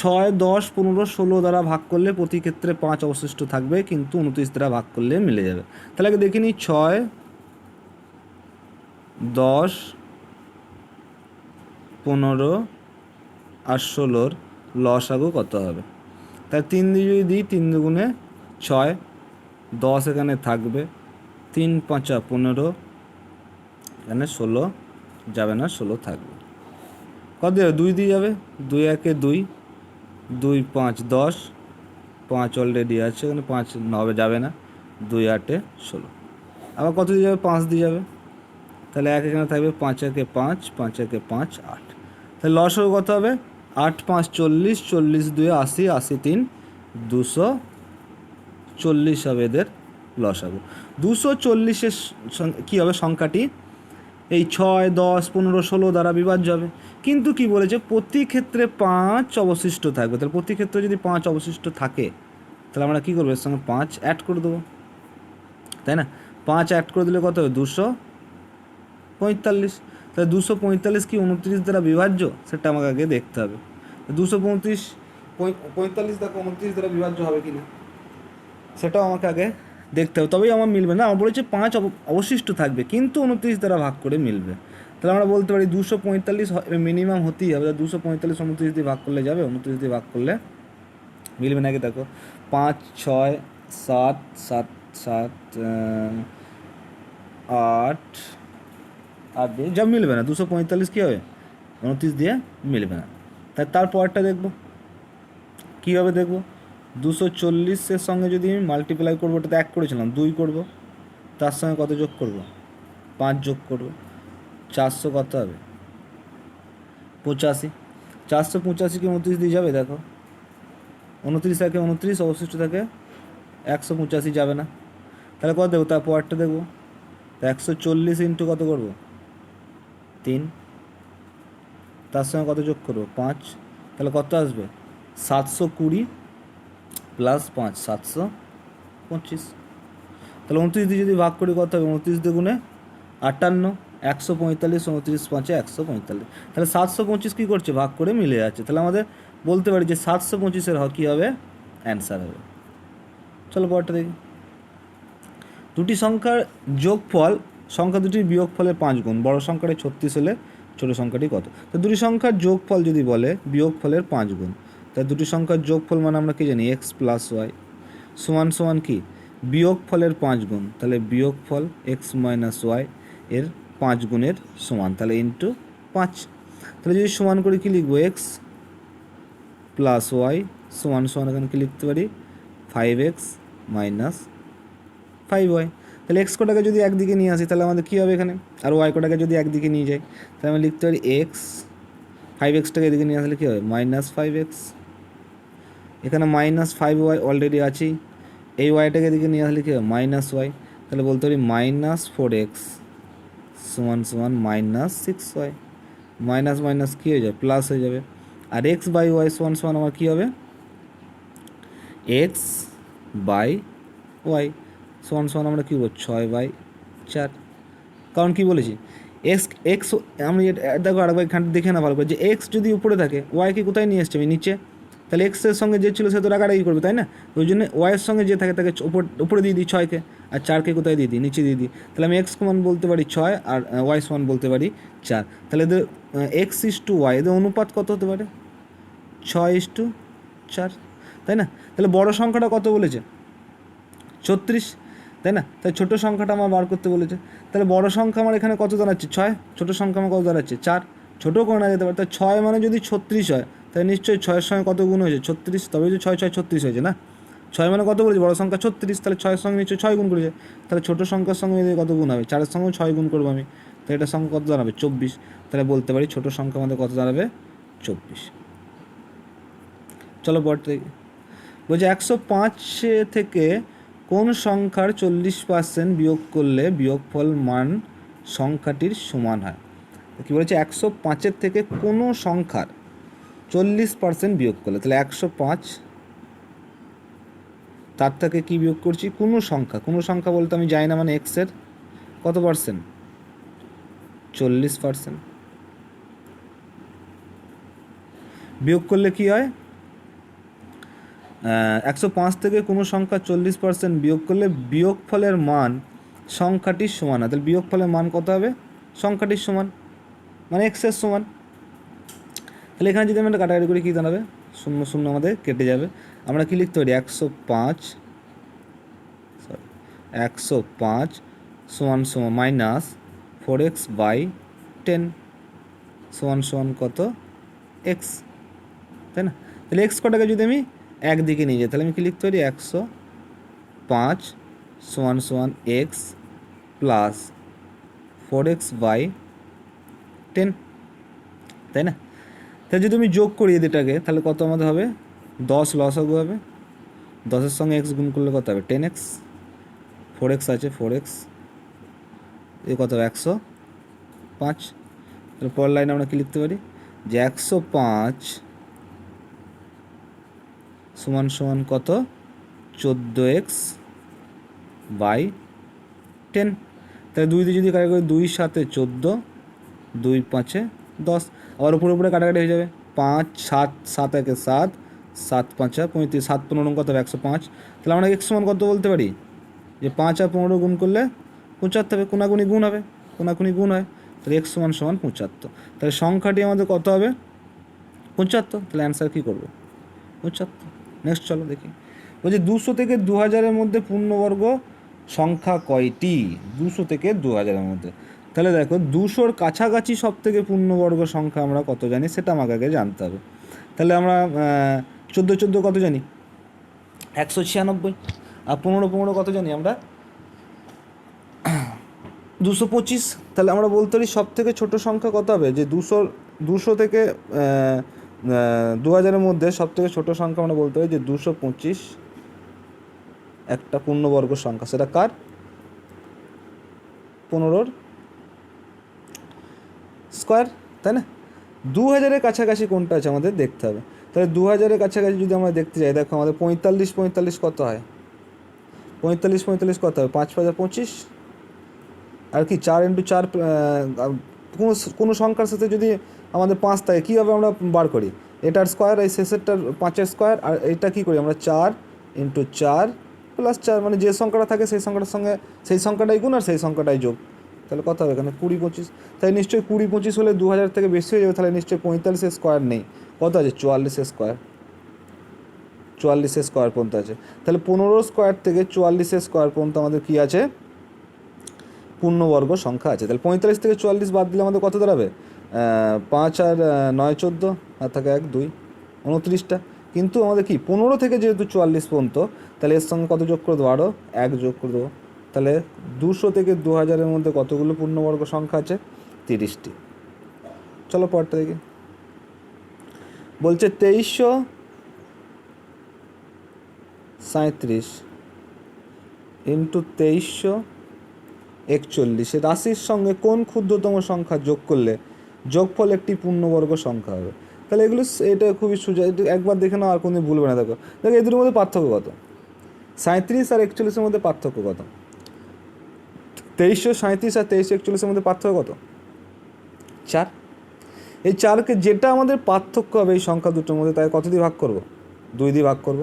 6, 10, 15, 16 দ্বারা ভাগ করলে প্রতি ক্ষেত্রে 5 অবশিষ্ট থাকবে কিন্তু 29 দ্বারা ভাগ করলে মিলে যাবে। তাহলে আগে দেখে নিই 6, 10, 15 আর 16 লসাগু কত হবে? তাই 3 দিয়ে যদি দিই 3 দুগুণে 6, 10 এখানে থাকবে, 3 5 15, এখানে 16 যাবে না, 16 থাকবে। কত দেবে 2 দিয়ে যাবে, 2 1 2, 2 5 10, 5 অলরেডি আছে এখানে, 5 9 যাবে না, 2 8 16, আবার কত দিয়ে যাবে 5 দিয়ে যাবে, তাহলে 1 এখানে থাকবে, 5 1 5, 5 1 5 8, তাহলে লসাগু কত হবে 8 5 40, 40 2 80, 80 3 240 হবে এদের লসাগু। 240-এর কী হবে সংখ্যাটি এই 6, 10, 15, 16 দ্বারা বিভাজ্য হবে, কিন্তু কি বলেছে প্রতি ক্ষেত্রে 5 অবশিষ্ট থাকবে। তাহলে প্রতি ক্ষেত্রে যদি 5 অবশিষ্ট থাকে তাহলে আমরা কী করবো এর সঙ্গে 5 অ্যাড করে দেবো, তাই না? 5 অ্যাড করে দিলে কত হবে 245, তাহলে 245 কি 29 দ্বারা বিভাজ্য সেটা আমাকে আগে দেখতে হবে। 245 দেখো 29 দ্বারা বিভাজ্য হবে কি না সেটাও আমাকে আগে দেখতে হবে, তবেই আমার মিলবে। না, আমার বলেছে 5 অবশিষ্ট থাকবে কিন্তু 29 দ্বারা ভাগ করে মিলবে, তাহলে আমরা বলতে পারি 245 মিনিমাম হতেই হবে। 245 29 দিয়ে ভাগ করলে যাবে, 29 দিয়ে ভাগ করলে মিলবে নাকি দেখো 5 6 7 7 7 8 8 দিয়ে যা মিলবে না, 245 কী হবে 29 দিয়ে মিলবে না। তাই তারপরটা দেখবো কীভাবে দেখবো, 240-এর সঙ্গে যদি আমি মাল্টিপ্লাই করবো, ওটাতে 1 করেছিলাম 2 করব, তার সঙ্গে কত যোগ করব 5 যোগ করব, 400 কত হবে 85, 485 কি 29 দিয়ে যাবে দেখো, 29 থাকে 29, অবশিষ্ট থাকে 185 যাবে না, তাহলে কত দেবো তার পরেরটা দেখবো, 140 ইন্টু কত করবো 3, তার সঙ্গে কত যোগ করবো 5, তাহলে কত আসবে 720 প্লাস 5 725, তাহলে 29 দিয়ে যদি ভাগ করি কত হবে 29 দুগুণে 58, 145, 29 5 145, তাহলে 725 কী করছে ভাগ করে মিলে যাচ্ছে। তাহলে আমাদের বলতে পারি যে 725-এর কী হবে অ্যান্সার হবে। চলো পরেরটা দেখি। দুটি সংখ্যার যোগফল সংখ্যা দুটির বিয়োগফলের 5 গুণ, বড় সংখ্যাটি 36 হলে ছোটো সংখ্যাটি কত? তো দুটি সংখ্যার যোগফল যদি বলে বিয়োগফলের 5 গুণ, তাই দুটি সংখ্যার যোগফল মানে আমরা কি জানি এক্স প্লাস ওয়াই সমান সমান কি বিয়োগফলের 5 গুণ, তাহলে বিয়োগফল এক্স মাইনাস ওয়াই এর 5 গুণের সমান, তাহলে ইন্টু 5। তাহলে যদি সমান করে কি লিখবো এক্স প্লাস ওয়াই সমান সমান এখানে কি লিখতে পারি 5x মাইনাস 5y। তাহলে এক্স কোটাকে যদি একদিকে নিয়ে আসি তাহলে আমাদের কী হবে এখানে, আর ওয়াই কোটাকে যদি একদিকে নিয়ে যাই তাহলে আমরা লিখতে পারি এক্স 5xটাকে এদিকে নিয়ে আসলে কী হবে মাইনাস 5x, এখানে মাইনাস 5y অলরেডি আছেই, এই ওয়াইটাকে এদিকে নিয়ে আসলে কী হবে মাইনাস ওয়াই, তাহলে বলতে পারি মাইনাস 4x সমান সমান মাইনাস 6y, মাইনাস মাইনাস কী হয়ে যাবে প্লাস হয়ে যাবে, আর এক্স বাই ওয়াই সমান সমান আমার কী হবে এক্স বাই ওয়াই সমান সমান আমরা কী বলবো 6/4। কারণ কী বলেছি এক্স এক্স আমি দেখো আরেকবার এখানে দেখে না ভালো করে যে এক্স যদি উপরে থাকে ওয়াইকে কোথায় নিয়ে এসছে আমি নিচে, তাহলে এক্সের সঙ্গে যে ছিল সে তো রাগারাগি করবে তাই না, ওই জন্য ওয়াইয়ের সঙ্গে যে থাকে তাকে উপরে দিয়ে দিই 6কে, আর 4কে কোথায় দিয়ে দিই নিচে দিয়ে দিই, তাহলে আমি এক্স সমান বলতে পারি 6 আর ওয়াই সমান বলতে পারি 4। তাহলে এদের এক্স ইস টু ওয়াই এদের অনুপাত কত হতে পারে 6:4, তাই না? তাহলে বড় সংখ্যাটা কত বলেছে 36, তাই না? তাই ছোটো সংখ্যাটা আমার বার করতে বলেছে, তাহলে বড় সংখ্যা আমার এখানে কত দাঁড়াচ্ছে 6, ছোটো সংখ্যা আমার কত দাঁড়াচ্ছে 4, ছোটো করে না যেতে পারে, তাই 6 মানে যদি 36 হয় তাহলে নিশ্চয়ই 6-এর সঙ্গে কত গুণ হয়েছে 36, তবে যে 6-6-36 হয়েছে না, 6 মানে কত বলেছে বড় সংখ্যা 36, তাহলে 6-এর সঙ্গে নিশ্চয়ই 6 গুণ করেছে, তাহলে ছোটো সংখ্যার সঙ্গে কত গুণ হবে 4-এর সঙ্গেও 6 গুণ করবো আমি, তাহলে এটার সঙ্গে কত দাঁড়াবে 24, তাহলে বলতে পারি ছোটো সংখ্যা আমাদের কত দাঁড়াবে 24। চলো পর থেকে বলছে 105 থেকে কোন সংখ্যার 40% বিয়োগ করলে বিয়োগফল মান সংখ্যাটির সমান হয়। কী বলেছে 105-এর থেকে কোনো সংখ্যার 40% বিয়োগ করলে, তাহলে 105 তার থেকে কী বিয়োগ করছি কোনো সংখ্যা বলতে আমি জানি না মানে এক্সের কত পার্সেন্ট 40%, বিয়োগ করলে কি হয় 105 থেকে কোনো সংখ্যা 40% বিয়োগ করলে বিয়োগফলের মান সংখ্যাটির সমান হয়, তাহলে বিয়োগফলের মান কত হবে সংখ্যাটির সমান মানে এক্সের সমান। তাহলে এখানে যদি আমি একটা কাটাকাটি করি কী দাঁড়াবে 0 0 আমাদের কেটে যাবে, আমরা কী লিখতে পারি 105 সমান সমান মাইনাস 4x/10 সমান সমান কত এক্স, তাই না? তাহলে এক্স কটাকে যদি আমি একদিকে নিয়ে যাই তাহলে আমি কী লিখতে পারি 105 সমান সমান এক্স প্লাস 4x/10, তাই না? তাহলে যদি আমি যোগ করি এদেরটাকে তাহলে কত আমাদের হবে 10 লসাগু হবে, 10-এর সঙ্গে এক্স গুণ করলে কত হবে 10x, 4x আছে 4x এ কত হবে 105। তাহলে পরের লাইনে আমরা কী লিখতে পারি যে 105 সমান সমান কত 14x/10, তাহলে 2 দিয়ে যদি কাটাকাটি করি 2 7 14, 2 5 10, আবার উপরে উপরে কাটাকাটি হয়ে যাবে 5 7 7 1 7, 7 5 35, 7 15 কত হবে 105, তাহলে আমরা এক্স সমান কত বলতে পারি যে 5 আর 15 গুণ করলে 75 হবে, কোনাকুনি গুণ হবে, কোনাকুনি গুণ হয়, তাহলে এক্স সমান সমান 75, তাহলে সংখ্যাটি আমাদের কত হবে 75, তাহলে অ্যান্সার কী করবো 75। নেক্সট চলো দেখি বলছি 200 থেকে 2000-এর মধ্যে পূর্ণবর্গ সংখ্যা কয়টি 200 থেকে 2000-এর মধ্যে, তাহলে দেখো 200-র কাছাকাছি সব থেকে পূর্ণবর্গ সংখ্যা আমরা কত জানি সেটা আমাকে আগে জানতে হবে। তাহলে আমরা 14 কত জানি 196, আর 15 কত জানি আমরা 225, তাহলে আমরা বলতে পারি সব থেকে ছোটো সংখ্যা কত হবে যে 200 থেকে 2000-এর মধ্যে সব থেকে ছোটো সংখ্যা আমরা বলতে পারি যে 225 একটা পূর্ণবর্গ সংখ্যা, সেটা কার 15-র স্কোয়ার, তাই না? 2000-এর কাছাকাছি কোনটা আছে আমাদের দেখতে হবে, তাহলে 2000-এর কাছাকাছি যদি আমরা দেখতে যাই দেখো আমাদের 45 কত হয় 45 কত হয় 5 5 25, আর কি 4 × 4 কোনো সংখ্যার সাথে যদি আমাদের 5 থাকে কীভাবে আমরা বার করি এটার স্কোয়ার, এই শেষেরটার 5-এর স্কোয়ার, আর এটা কী করি আমরা 4 × 4 + 4, মানে যে সংখ্যাটা থাকে সেই সংখ্যাটার সঙ্গে সেই সংখ্যাটাই গুণ আর সেই সংখ্যাটাই যোগ। তাহলে কত হবে এখানে 20-25, তাই নিশ্চয়ই 20-25 হলে 2000 থেকে বেশি হয়ে যাবে, তাহলে নিশ্চয়ই 45-এর স্কোয়ার নেই। কত আছে 44-এর স্কোয়ার, 44-এর স্কোয়ার পর্যন্ত আছে। তাহলে 15 স্কোয়ার থেকে 44-এর স্কোয়ার পর্যন্ত আমাদের কী আছে, পূর্ণবর্গ সংখ্যা আছে। তাহলে 45 থেকে 44 বাদ দিলে আমাদের কত দাঁড়াবে, 5 আর 9 14, আর থাকে 1 2, 29টা। কিন্তু আমাদের কি 15 থেকে যেহেতু 44 পর্যন্ত, তাহলে এর সঙ্গে কত যোগ করে দেবো, আরও 1 যোগ করে দেবো। তাহলে 200 থেকে 2000-এর মধ্যে কতগুলো পূর্ণবর্গ সংখ্যা আছে, 30টি। চলো পরটা দেখি। বলছে 2337 × 2341 রাশির সঙ্গে কোন ক্ষুদ্রতম সংখ্যা যোগ করলে যোগফল একটি পূর্ণবর্গ সংখ্যা হবে। তাহলে এগুলো এটা খুবই সোজা, একবার দেখে নাও, আর কোনোদিন ভুলবে না। দেখো এই দুটোর মধ্যে পার্থক্য কত, 37 আর 41-এর মধ্যে পার্থক্য কত, 2337 আর 2341-এর মধ্যে পার্থক্য কত, 4। এই 4কে যেটা আমাদের পার্থক্য হবে এই সংখ্যা দুটোর মধ্যে, তাই কত দিয়ে ভাগ করব, 2 দিয়ে ভাগ করব।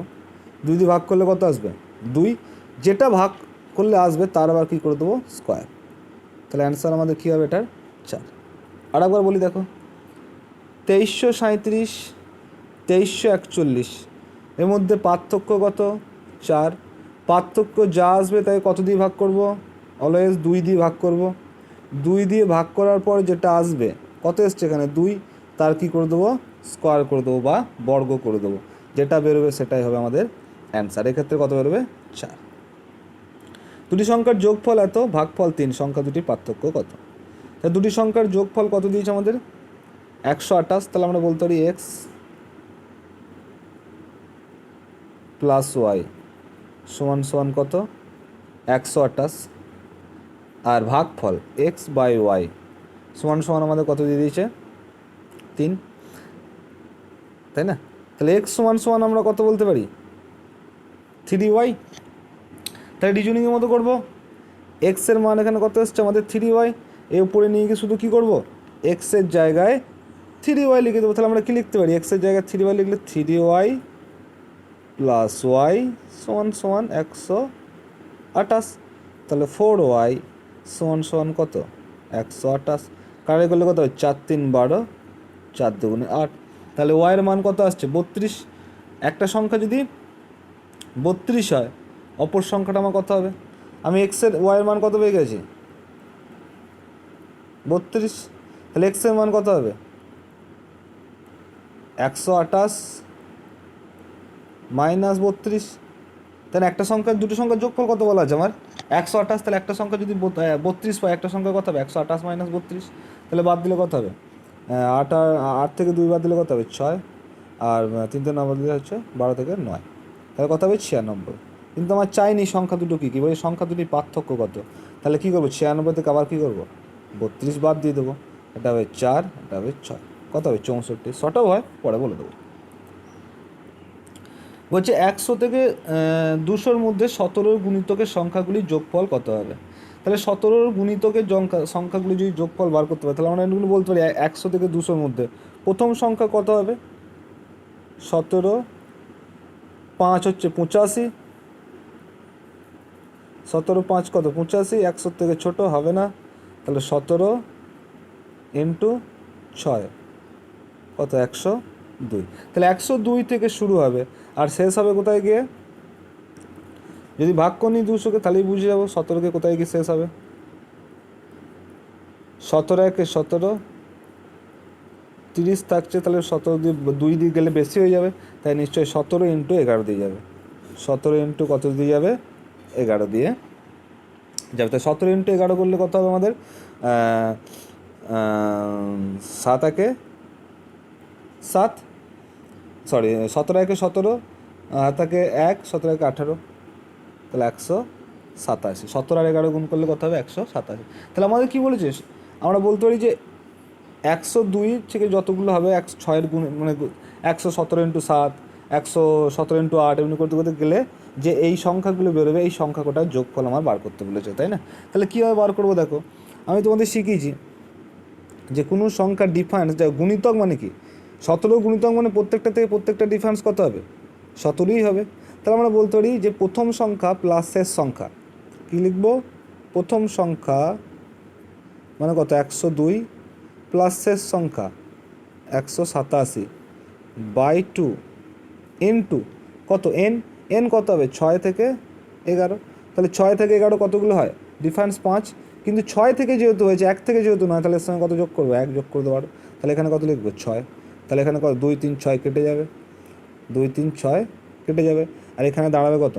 2 দিয়ে ভাগ করলে কত আসবে, 2। যেটা ভাগ করলে আসবে তার আবার কী করে দেবো, স্কোয়ার। তাহলে অ্যান্সার আমাদের কী হবে এটার, 4। আর একবার বলি দেখো, 2337 2341 এর মধ্যে পার্থক্য কত, 4। পার্থক্য যা আসবে তাই কত দিয়ে ভাগ করব, অলওয়েজ 2 দিয়ে ভাগ করব। 2 দিয়ে ভাগ করার পর যেটা আসবে, কত এসছে এখানে 2, তার কী করে দেবো, স্কোয়ার করে দেবো বা বর্গ করে দেবো। যেটা বেরোবে সেটাই হবে আমাদের অ্যান্সার। এক্ষেত্রে কত বেরোবে, 4। দুটি সংখ্যার যোগফল এত, ভাগফল 3, সংখ্যা দুটির পার্থক্য কত। তাই দুটি সংখ্যার যোগফল কত দিয়েছে আমাদের, 128। তাহলে আমরা বলতে পারি x + y সমান কত, 128। আর ভাগফল x/y সমান আমাদের কত দিয়ে দিয়েছে, 3, তাই না। তাহলে x সমান আমরা কত বলতে পারি, 3y। তাহলে রিজনিংয়ের মতো করবো, এক্সের মান এখানে কত এসছে আমাদের 3y, এর উপরে নিয়ে গিয়ে শুধু কী করবো, এক্সের জায়গায় 3y লিখে দেবো। তাহলে আমরা কী লিখতে পারি, এক্সের জায়গায় 3y লিখলে 3y + y সমান 128। তাহলে 4y সমান কত, 128। কারে করলে কত হয়, 4 3 12, 4 2 8। তাহলে ওয়াইয়ের মান কত আসছে, 32। একটা সংখ্যা যদি 32 হয়, অপর সংখ্যাটা আমার কত হবে, আমি এক্সের ওয়াইয়ের মান কত পেয়ে গেছি, 32। তাহলে এক্সের মান কত হবে, 128 - 32। তাহলে একটা সংখ্যার দুটো সংখ্যার যোগফল কত বলা আছে আমার, 128। তাহলে একটা সংখ্যা যদি 32 পায়, একটা সংখ্যা কত হবে, 128 - 32। তাহলে বাদ দিলে কত হবে, 8 থেকে 2 বাদ দিলে কত হবে, 6। আর 3 থেকে 9 বাদ দিলে হচ্ছে 12 থেকে 9। তাহলে কত হবে, 96। কিন্তু আমার চাইনি সংখ্যা দুটো কী বলি, সংখ্যা দুটির পার্থক্য কত। তাহলে কী করবো, 96 থেকে আবার কী করবো, 32 বাদ দিয়ে দেবো। এটা হবে 4, এটা হবে 6, কত হবে 64। শর্টও হয়, পরে বলে দেবো। বলছে 100 থেকে 200-র মধ্যে 17 গুণিতকের সংখ্যাগুলির যোগফল কত হবে। তাহলে 17 গুণিতকের সংখ্যাগুলি যদি যোগফল বার করতে পারে, তাহলে আমরা এগুলো বলতে পারি 100 থেকে 200-র মধ্যে প্রথম সংখ্যা কত হবে, 17, 5 হচ্ছে 85, 17 5 কত 85, 100 থেকে ছোটো হবে না। তাহলে 17 × 6 কত, 102। তাহলে 102 থেকে শুরু হবে আর শেষ হবে কোথায় গিয়ে, যদি ভাগ করি 200-কে তাহলেই বুঝে যাবো 17-কে কোথায় গিয়ে শেষ হবে। 17 1 17, 30 থাকছে, তাহলে 17 দিয়ে 2 দিয়ে গেলে বেশি হয়ে যাবে, তাই নিশ্চয়ই 17 × 11 দিয়ে যাবে। 17 কত দিয়ে যাবে, 11 দিয়ে যাবে। তাই 17 × 11 করলে কত হবে আমাদের, 7 1 7, সরি 17 1 17, 7 1 17 1 18, তাহলে 187। 17 আর 11 গুণ করলে কত হবে, 187। তাহলে আমাদের কী বলেছে, আমরা বলতে পারি যে 102 থেকে যতগুলো হবে 6-এর গুণ, মানে 117 × 7, 117 × 8 এমনি করতে করতে গেলে যে এই সংখ্যাগুলো বেরোবে, এই সংখ্যা কটার যোগফল আমার বার করতে বলেছে, তাই না। তাহলে কীভাবে বার করবো, দেখো আমি তোমাদের শিখিয়েছি যে কোনো সংখ্যার ডিফারেন্স, গুণিতক মানে কি, 17 গুণিতক মানে প্রত্যেকটা থেকে প্রত্যেকটা ডিফারেন্স কত হবে? 17ই হবে। তাহলে আমরা বলতে পারি যে প্রথম সংখ্যা প্লাস শেষ সংখ্যা, কী লিখব? প্রথম সংখ্যা মানে কত? 102 প্লাস শেষ সংখ্যা 187 বাই 2 ইন্টু কত? এন কত হবে? 6 থেকে 11। তাহলে 6 থেকে 11 কতগুলো হয়? ডিফারেন্স 5, কিন্তু 6 থেকে যেহেতু হয়েছে 1 থেকে যেহেতু নয়, তাহলে এর সঙ্গে কত যোগ করবো? 1 যোগ করতে পারো। তাহলে এখানে কত লিখবো? 6। তাহলে এখানে কত? 2 3 6 কেটে যাবে, 2 3 6 কেটে যাবে। আর এখানে দাঁড়াবে কত?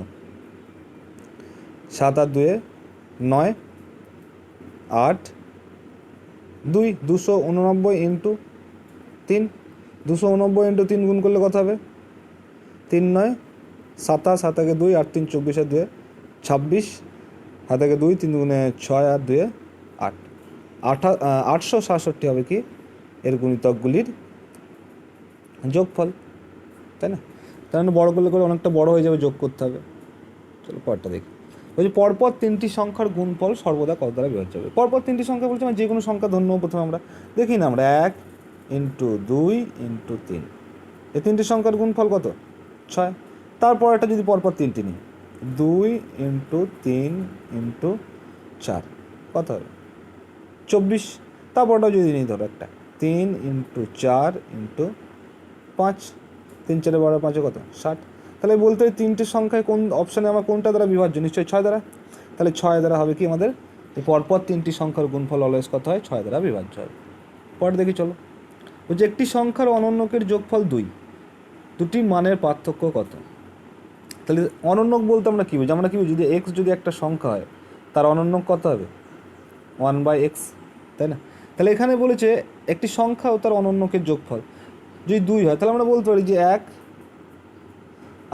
7 আর 2 9 8 2 289 ইন্টু 3, 289 ইন্টু 3 গুণ করলে কত হবে? 3 9 27, 7 2 8 3 24 আর 2 26, 7 2 3 গুণে 6 আর 2 8, 867 হবে কি এর গুণিতকগুলির যোগফল, তাই না? তার মানে বড় করলে করে অনেকটা বড় হয়ে যাবে, যোগ করতে হবে। চলো পরটা দেখি। বলছি পরপর 3টি সংখ্যার গুণফল সর্বদা কত দ্বারা বিভাজ্য হবে? পরপর 3টি সংখ্যা বলছে মানে যে কোনো সংখ্যা ধরে নেবো। প্রথমে আমরা দেখি না, আমরা 1 ইন্টু 2 ইন্টু 3, এই 3টি সংখ্যার গুণফল কত? 6। তারপর একটা যদি পরপর 3টি নিই, 2 ইন্টু 3 ইন্টু 4 কত হবে? 24। তারপরটা যদি নিই ধরো একটা 3 ইন্টু 4 ইন্টু 5, 3 4 12 5 কত? 60। তাহলে বলতে হয় 3টে সংখ্যায় কোন অপশানে আমার কোনটা দ্বারা বিভাজ্য? নিশ্চয়ই 6 দ্বারা। তাহলে 6 দ্বারা হবে কি আমাদের এই পরপর 3টি সংখ্যার গুণফল অলওয়েজ কত হয়? 6 দ্বারা বিভাজ্য হয়। পরে দেখি চলো। বলছে একটি সংখ্যার অনন্যকের যোগফল 2, দুটি মানের পার্থক্য কত? তাহলে অনন্যক বলতে আমরা কী বুঝি? আমরা কী বুঝি? যদি এক্স যদি একটা সংখ্যা হয়, তার অনন্যক কত হবে? 1/x, তাই না? তাহলে এখানে বলেছে একটি সংখ্যা ও তার অনন্যকের যোগফল যদি 2 হয়, তাহলে আমরা বলতে পারি যে 1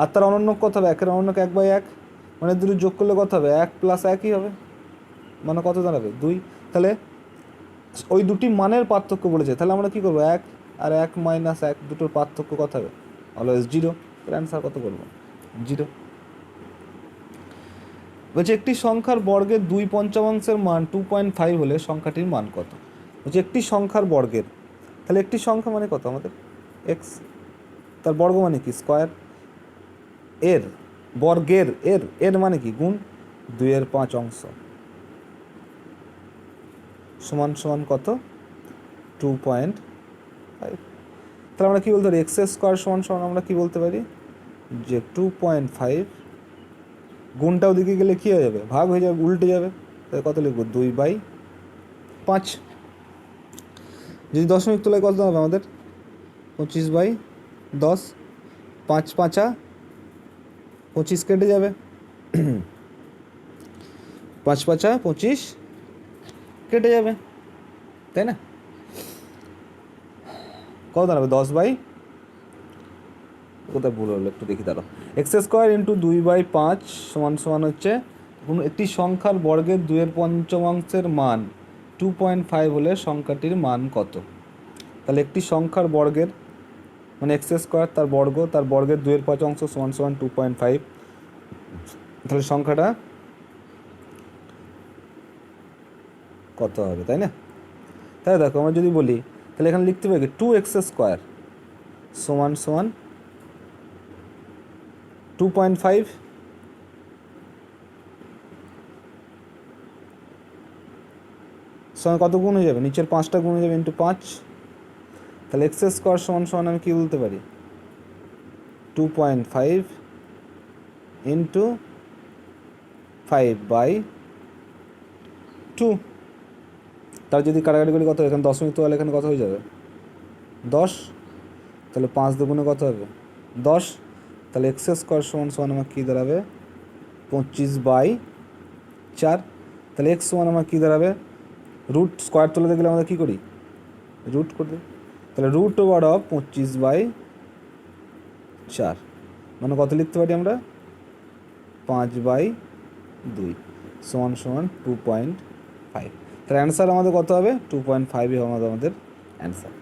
আর তার অনন্যক কত হবে? 1-এর অনন্যক 1/1, মানে দুটো যোগ করলে কত হবে? 1 + 1ই হবে, মানে কত দাঁড়াবে? 2। তাহলে ওই দুটি মানের পার্থক্য বলেছে, তাহলে আমরা কী করবো? 1 আর 1 - 1, দুটোর পার্থক্য কত হবে? অলওয়েজ 0। এর অ্যান্সার কত করবো? 0। বলছে একটি সংখ্যার বর্গের 2/5 মান 2.5 হলে সংখ্যাটির মান কত? বলছে একটি সংখ্যার বর্গের, তাহলে একটি সংখ্যা মানে কত আমাদের? এক্স, তার বর্গ মানে কি? স্কোয়ার। এর বর্গের এর মানে কি? গুণ 2/5 সমান সমান কত? 2.5। তাহলে আমরা কী বলতে পারি? এক্স স্কোয়ার সমান সমান আমরা কী বলতে পারি? যে 2.5 গুণটা ওদিকে গেলে কী হয়ে যাবে? ভাগ হয়ে যাবে, উল্টে যাবে। তাহলে কত লিখব? 2/5। যদি দশমিক তোলায় কত হবে আমাদের? 25/10, 5 5 25 কেটে যাবে, 5 5 25 কেটে যাবে, তাই না? কত দাঁড়াবে? 10/, কোথায় ভুল হলো একটু দেখি দাঁড়াও। এক্স স্কোয়ার ইন্টু 2/5 সমান সমান হচ্ছে কোনো একটি সংখ্যার বর্গের 2/5 মান 2.5 হলে সংখ্যাটির মান কত? তাহলে একটি সংখ্যার বর্গের মানে এক্স স্কোয়ার তার বর্গের 2/5 সমান সমান 2.5, তাহলে সংখ্যাটা কত হবে, তাই না? তাই দেখো আমরা যদি বলি, তাহলে এখানে লিখতে পারি 2x স্কোয়ার সমান সমান 2.5, সঙ্গে কত গুণ হয়ে যাবে? নিচের 5টা গুণ হয়ে যাবে ইন্টু 5। তাহলে এক্স স্কোয়ার সমান সমান আমি কী বলতে পারি? 2.5 ইন্টু 5/2। তার যদি কাটাকাটি করি কত? এখানে দশমিক তো হলে এখানে কত হয়ে যাবে? 10। তাহলে 5 দুগুণে কত হবে? 10। তাহলে এক্স স্কোয়ার সমান সমান আমার কী দাঁড়াবে? 25/4। তাহলে এক্স সমান আমার কী দাঁড়াবে? রুট স্কোয়ার তুলতে গেলে আমরা কী করি? রুট করে দিই। তাহলে √/25/4 মানে কত লিখতে পারি আমরা? 5/2 সমান সমান 2.5। তাহলে অ্যান্সার আমাদের কত হবে? 2.5 হবে আমাদের অ্যান্সার।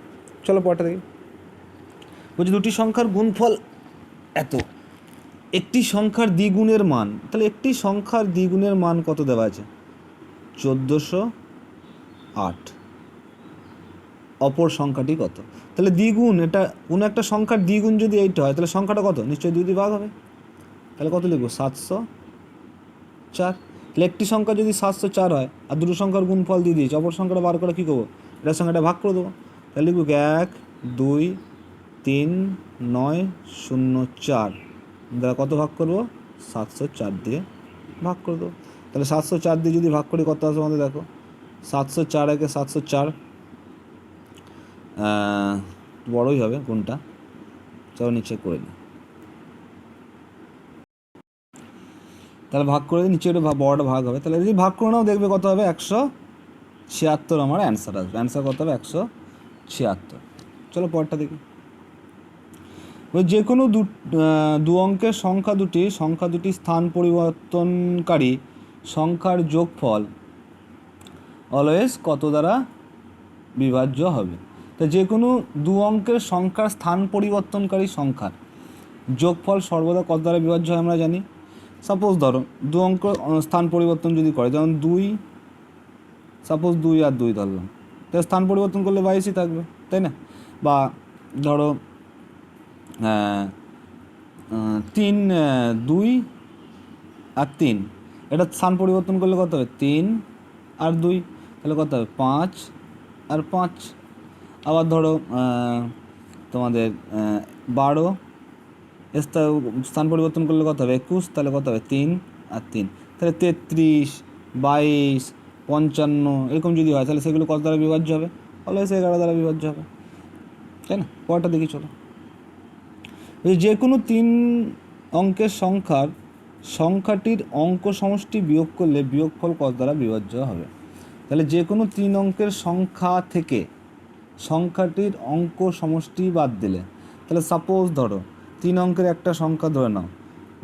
চলো পরটা দেখি। বলছি দুটি সংখ্যার গুণফল এত, একটি সংখ্যার দ্বিগুণের মান, তাহলে একটি সংখ্যার দ্বিগুণের মান কত দেওয়া আছে? 1408 অপর সংখ্যাটি কত। তাহলে দ্বিগুণ, এটা কোনো একটা সংখ্যার দ্বিগুণ যদি এইটা হয় তাহলে সংখ্যাটা কত, নিশ্চয়ই 2 দিয়ে ভাগ হবে। তাহলে কত লিখবো, 704। তাহলে একটি সংখ্যা যদি 704 হয় আর দুটো সংখ্যার গুণফল দিয়ে দিয়েছি, অপর সংখ্যাটা বার করে কী করবো, এটার সঙ্গে এটা ভাগ করে দেবো। তাহলে লিখবো 1 2 3 9 0 4 দ্বারা কত ভাগ করবো, 704 দিয়ে ভাগ করে দেবো। তাহলে 704 দিয়ে যদি ভাগ করি কত আসবে আমাদের, দেখো 704 একে 704, বড়ই হবে কোনটা, চলো নিচে করে নিই। তাহলে ভাগ করে নিচে একটু বড়টা ভাগ হবে। তাহলে যদি ভাগ করে নাও দেখবে কত হবে, 176 আমার অ্যান্সার আসবে। অ্যান্সার কত হবে, 176। চলো পরেরটা দেখি। যে কোনো দু অঙ্কের সংখ্যা দুটি স্থান পরিবর্তনকারী সংখ্যার যোগফল অলওয়েজ কত দ্বারা বিভাজ্য হবে। তো যে কোনো দু অঙ্কের সংখ্যার স্থান পরিবর্তনকারী সংখ্যার যোগফল সর্বদা কত দ্বারা বিভাজ্য হয় আমরা জানি। সাপোজ ধরো দু অঙ্ক স্থান পরিবর্তন যদি করে, যেমন 2, সাপোজ 2 আর 2 ধরলাম, তাহলে স্থান পরিবর্তন করলে 22ই থাকবে, তাই না? বা ধরো 3 2 আর 3, এটা স্থান পরিবর্তন করলে কত হবে, 3 আর 2, তাহলে কত হবে, 5 আর 5। আবার ধরো তোমাদের 12, স্থান পরিবর্তন করলে কত হবে, 21, তাহলে কত হবে, 3 আর 3, তাহলে 33 22 55 এরকম যদি হয় তাহলে সেগুলো কত দ্বারা বিভাজ্য হবে, অলওয়েজ 11 দ্বারা বিভাজ্য হবে, তাই না? পরটা দেখি চলো। যে কোনো 3 অঙ্কের সংখ্যাটির অঙ্ক সমষ্টি বিয়োগ করলে বিয়োগফল কত দ্বারা বিভাজ্য হবে। তাহলে যে কোনো 3 অঙ্কের সংখ্যা থেকে সংখ্যাটির অঙ্ক সমষ্টি বাদ দিলে, তাহলে সাপোজ ধরো 3 অঙ্কের একটা সংখ্যা ধরে নাও,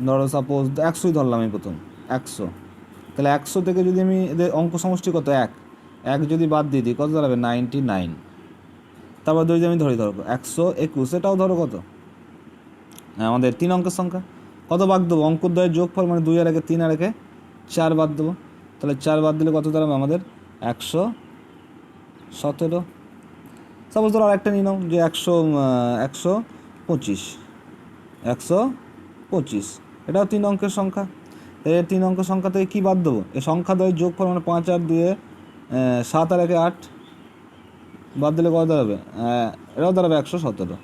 ধরো সাপোজ 100ই ধরলাম আমি প্রথম, 100। তাহলে 100 থেকে যদি আমি এদের অঙ্ক সমষ্টি কত, 1 যদি বাদ দিয়ে দিই কত দাঁড়াবে, 99। তারপর যদি আমি ধরি ধরো 121, এটাও ধরো কত, আমাদের 3 অঙ্কের সংখ্যা, কত বাদ দেবো, অঙ্কদ্বয়ের যোগফল মানে 2 আর 1 3 আর 1 4 বাদ দেবো। তাহলে 4 বাদ দিলে কত দাঁড়াবে আমাদের, 117। সাপোজ ধরো আরেকটা নিয়ে নাও যে 125, এটাও 3 অঙ্কের সংখ্যা। এই 3 অঙ্কের সংখ্যা থেকে কী বাদ দেবো, এই সংখ্যাদ্বয়ের যোগফল মানে 5 আর 2 7 আর 1 8 বাদ দিলে কত দাঁড়াবে, এটাও দাঁড়াবে 117,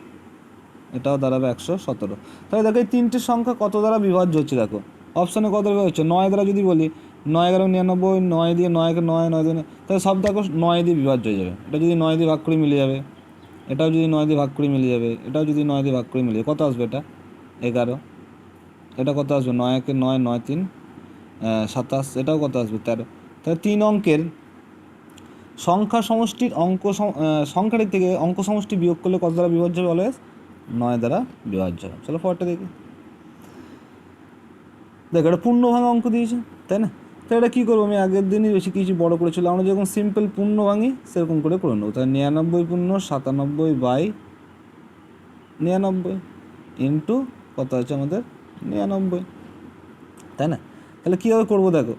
এটাও দাঁড়াবে 117। তাহলে দেখো এই 3টে সংখ্যা কত দ্বারা বিভাজ্য হচ্ছে, দেখো অপশানে কত দ্বারা হচ্ছে, 9 দ্বারা যদি বলি 9 11 99, 9 দিয়ে 9কে 9 9 দিয়ে, তাহলে সব দেখো 9 দিয়ে বিভাজ্য হয়ে যাবে। এটা যদি 9 দিয়ে ভাগ করে মিলে যাবে, এটাও যদি 9 দিয়ে ভাগ করে মিলে যাবে, এটাও যদি 9 দিয়ে ভাগ করে মিলে যাবে, কত আসবে, এটা 11। এটা কত আসবে, 9 1 9 9 3 27, এটাও কত আসবে, 13। তাহলে 3 অঙ্কের সংখ্যা সমষ্টির সংখ্যাটির থেকে অঙ্ক সমষ্টি বিয়োগ করলে কত দ্বারা বিভাজ্য হবে, অলওয়েজ 9 দ্বারা বিভাজ্য হবে। চলো পরেরটা দেখি। দেখো এটা পূর্ণ ভাঙা অঙ্ক দিয়েছে, তাই না? তো এটা কী করবো, আমি আগের দিনই বেশি কিছু বড় করেছিলাম, আমরা যেরকম সিম্পল পূর্ণ ভাঙি সেরকম করে নেবো। তাহলে 99 পূর্ণ 97/99 ইন্টু কত আছে আমাদের, 99, তাই না? তাহলে কীভাবে করবো, দেখো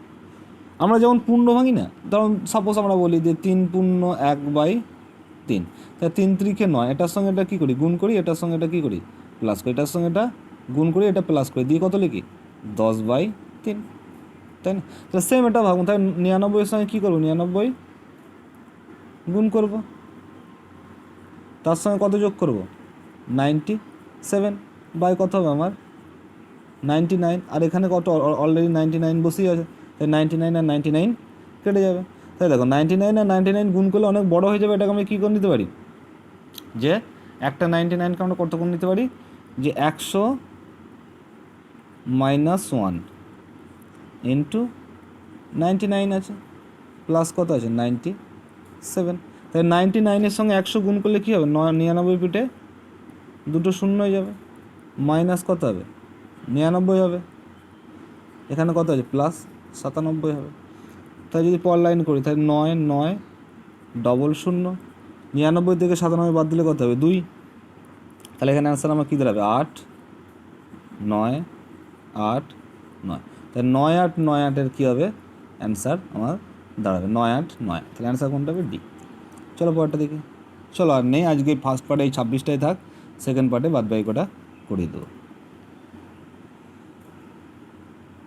আমরা যেমন পূর্ণ ভাঙি না, ধরুন সাপোজ আমরা বলি যে 3 পূর্ণ 1/3, তাহলে 3 3 9, এটার সঙ্গে এটা কী করি, গুণ করি, এটার সঙ্গে এটা কী করি, প্লাস করি, এটার সঙ্গে এটা গুণ করি, এটা প্লাস করি, দিয়ে কত লিখি, 10/3, তাই না? তাহলে সেম এটা ভাবুন, তাই 99 এর সঙ্গে কী করবো, 99 গুণ করব, তার সঙ্গে কত যোগ করব, 97 বাই কত হবে আমার 99, আর এখানে কত অলরেডি 99 বসেই আছে, তাই 99 আর 99 কেটে যাবে। তাই দেখো 99 আর 99 গুণ করলে অনেক বড় হয়ে যাবে, এটাকে আমি কী করে নিতে পারি, যে একটা 99কে আমরা কত করে নিতে পারি, যে 100 - 1 ইন্টু 99 আছে প্লাস কত আছে 97, তাই 99-এর সঙ্গে 100 গুণ করলে কী হবে, 99 পিঠে দুটো শূন্য হয়ে যাবে, মাইনাস কত হবে, 99 হবে, এখানে কত আছে প্লাস 97 হবে। তাই যদি পর লাইন করি তাহলে 9 9 ডবল 0, 99 থেকে 97 বাদ দিলে কত হবে 2, তাহলে এখানে অ্যান্সার আমার কী দাঁড়াবে 8 9 8 9, তাই 9 8 9 8-এর কী হবে অ্যান্সার আমার দাঁড়াবে 9 8 9, তাহলে অ্যান্সার কোনটা হবে, ডি। চলো পরেরটা দেখি। চলো আর নেই, আজকে ফার্স্ট পার্টে এই 26টাই থাক, সেকেন্ড পার্টে বাদ বাকি কটা করিয়ে দেবো।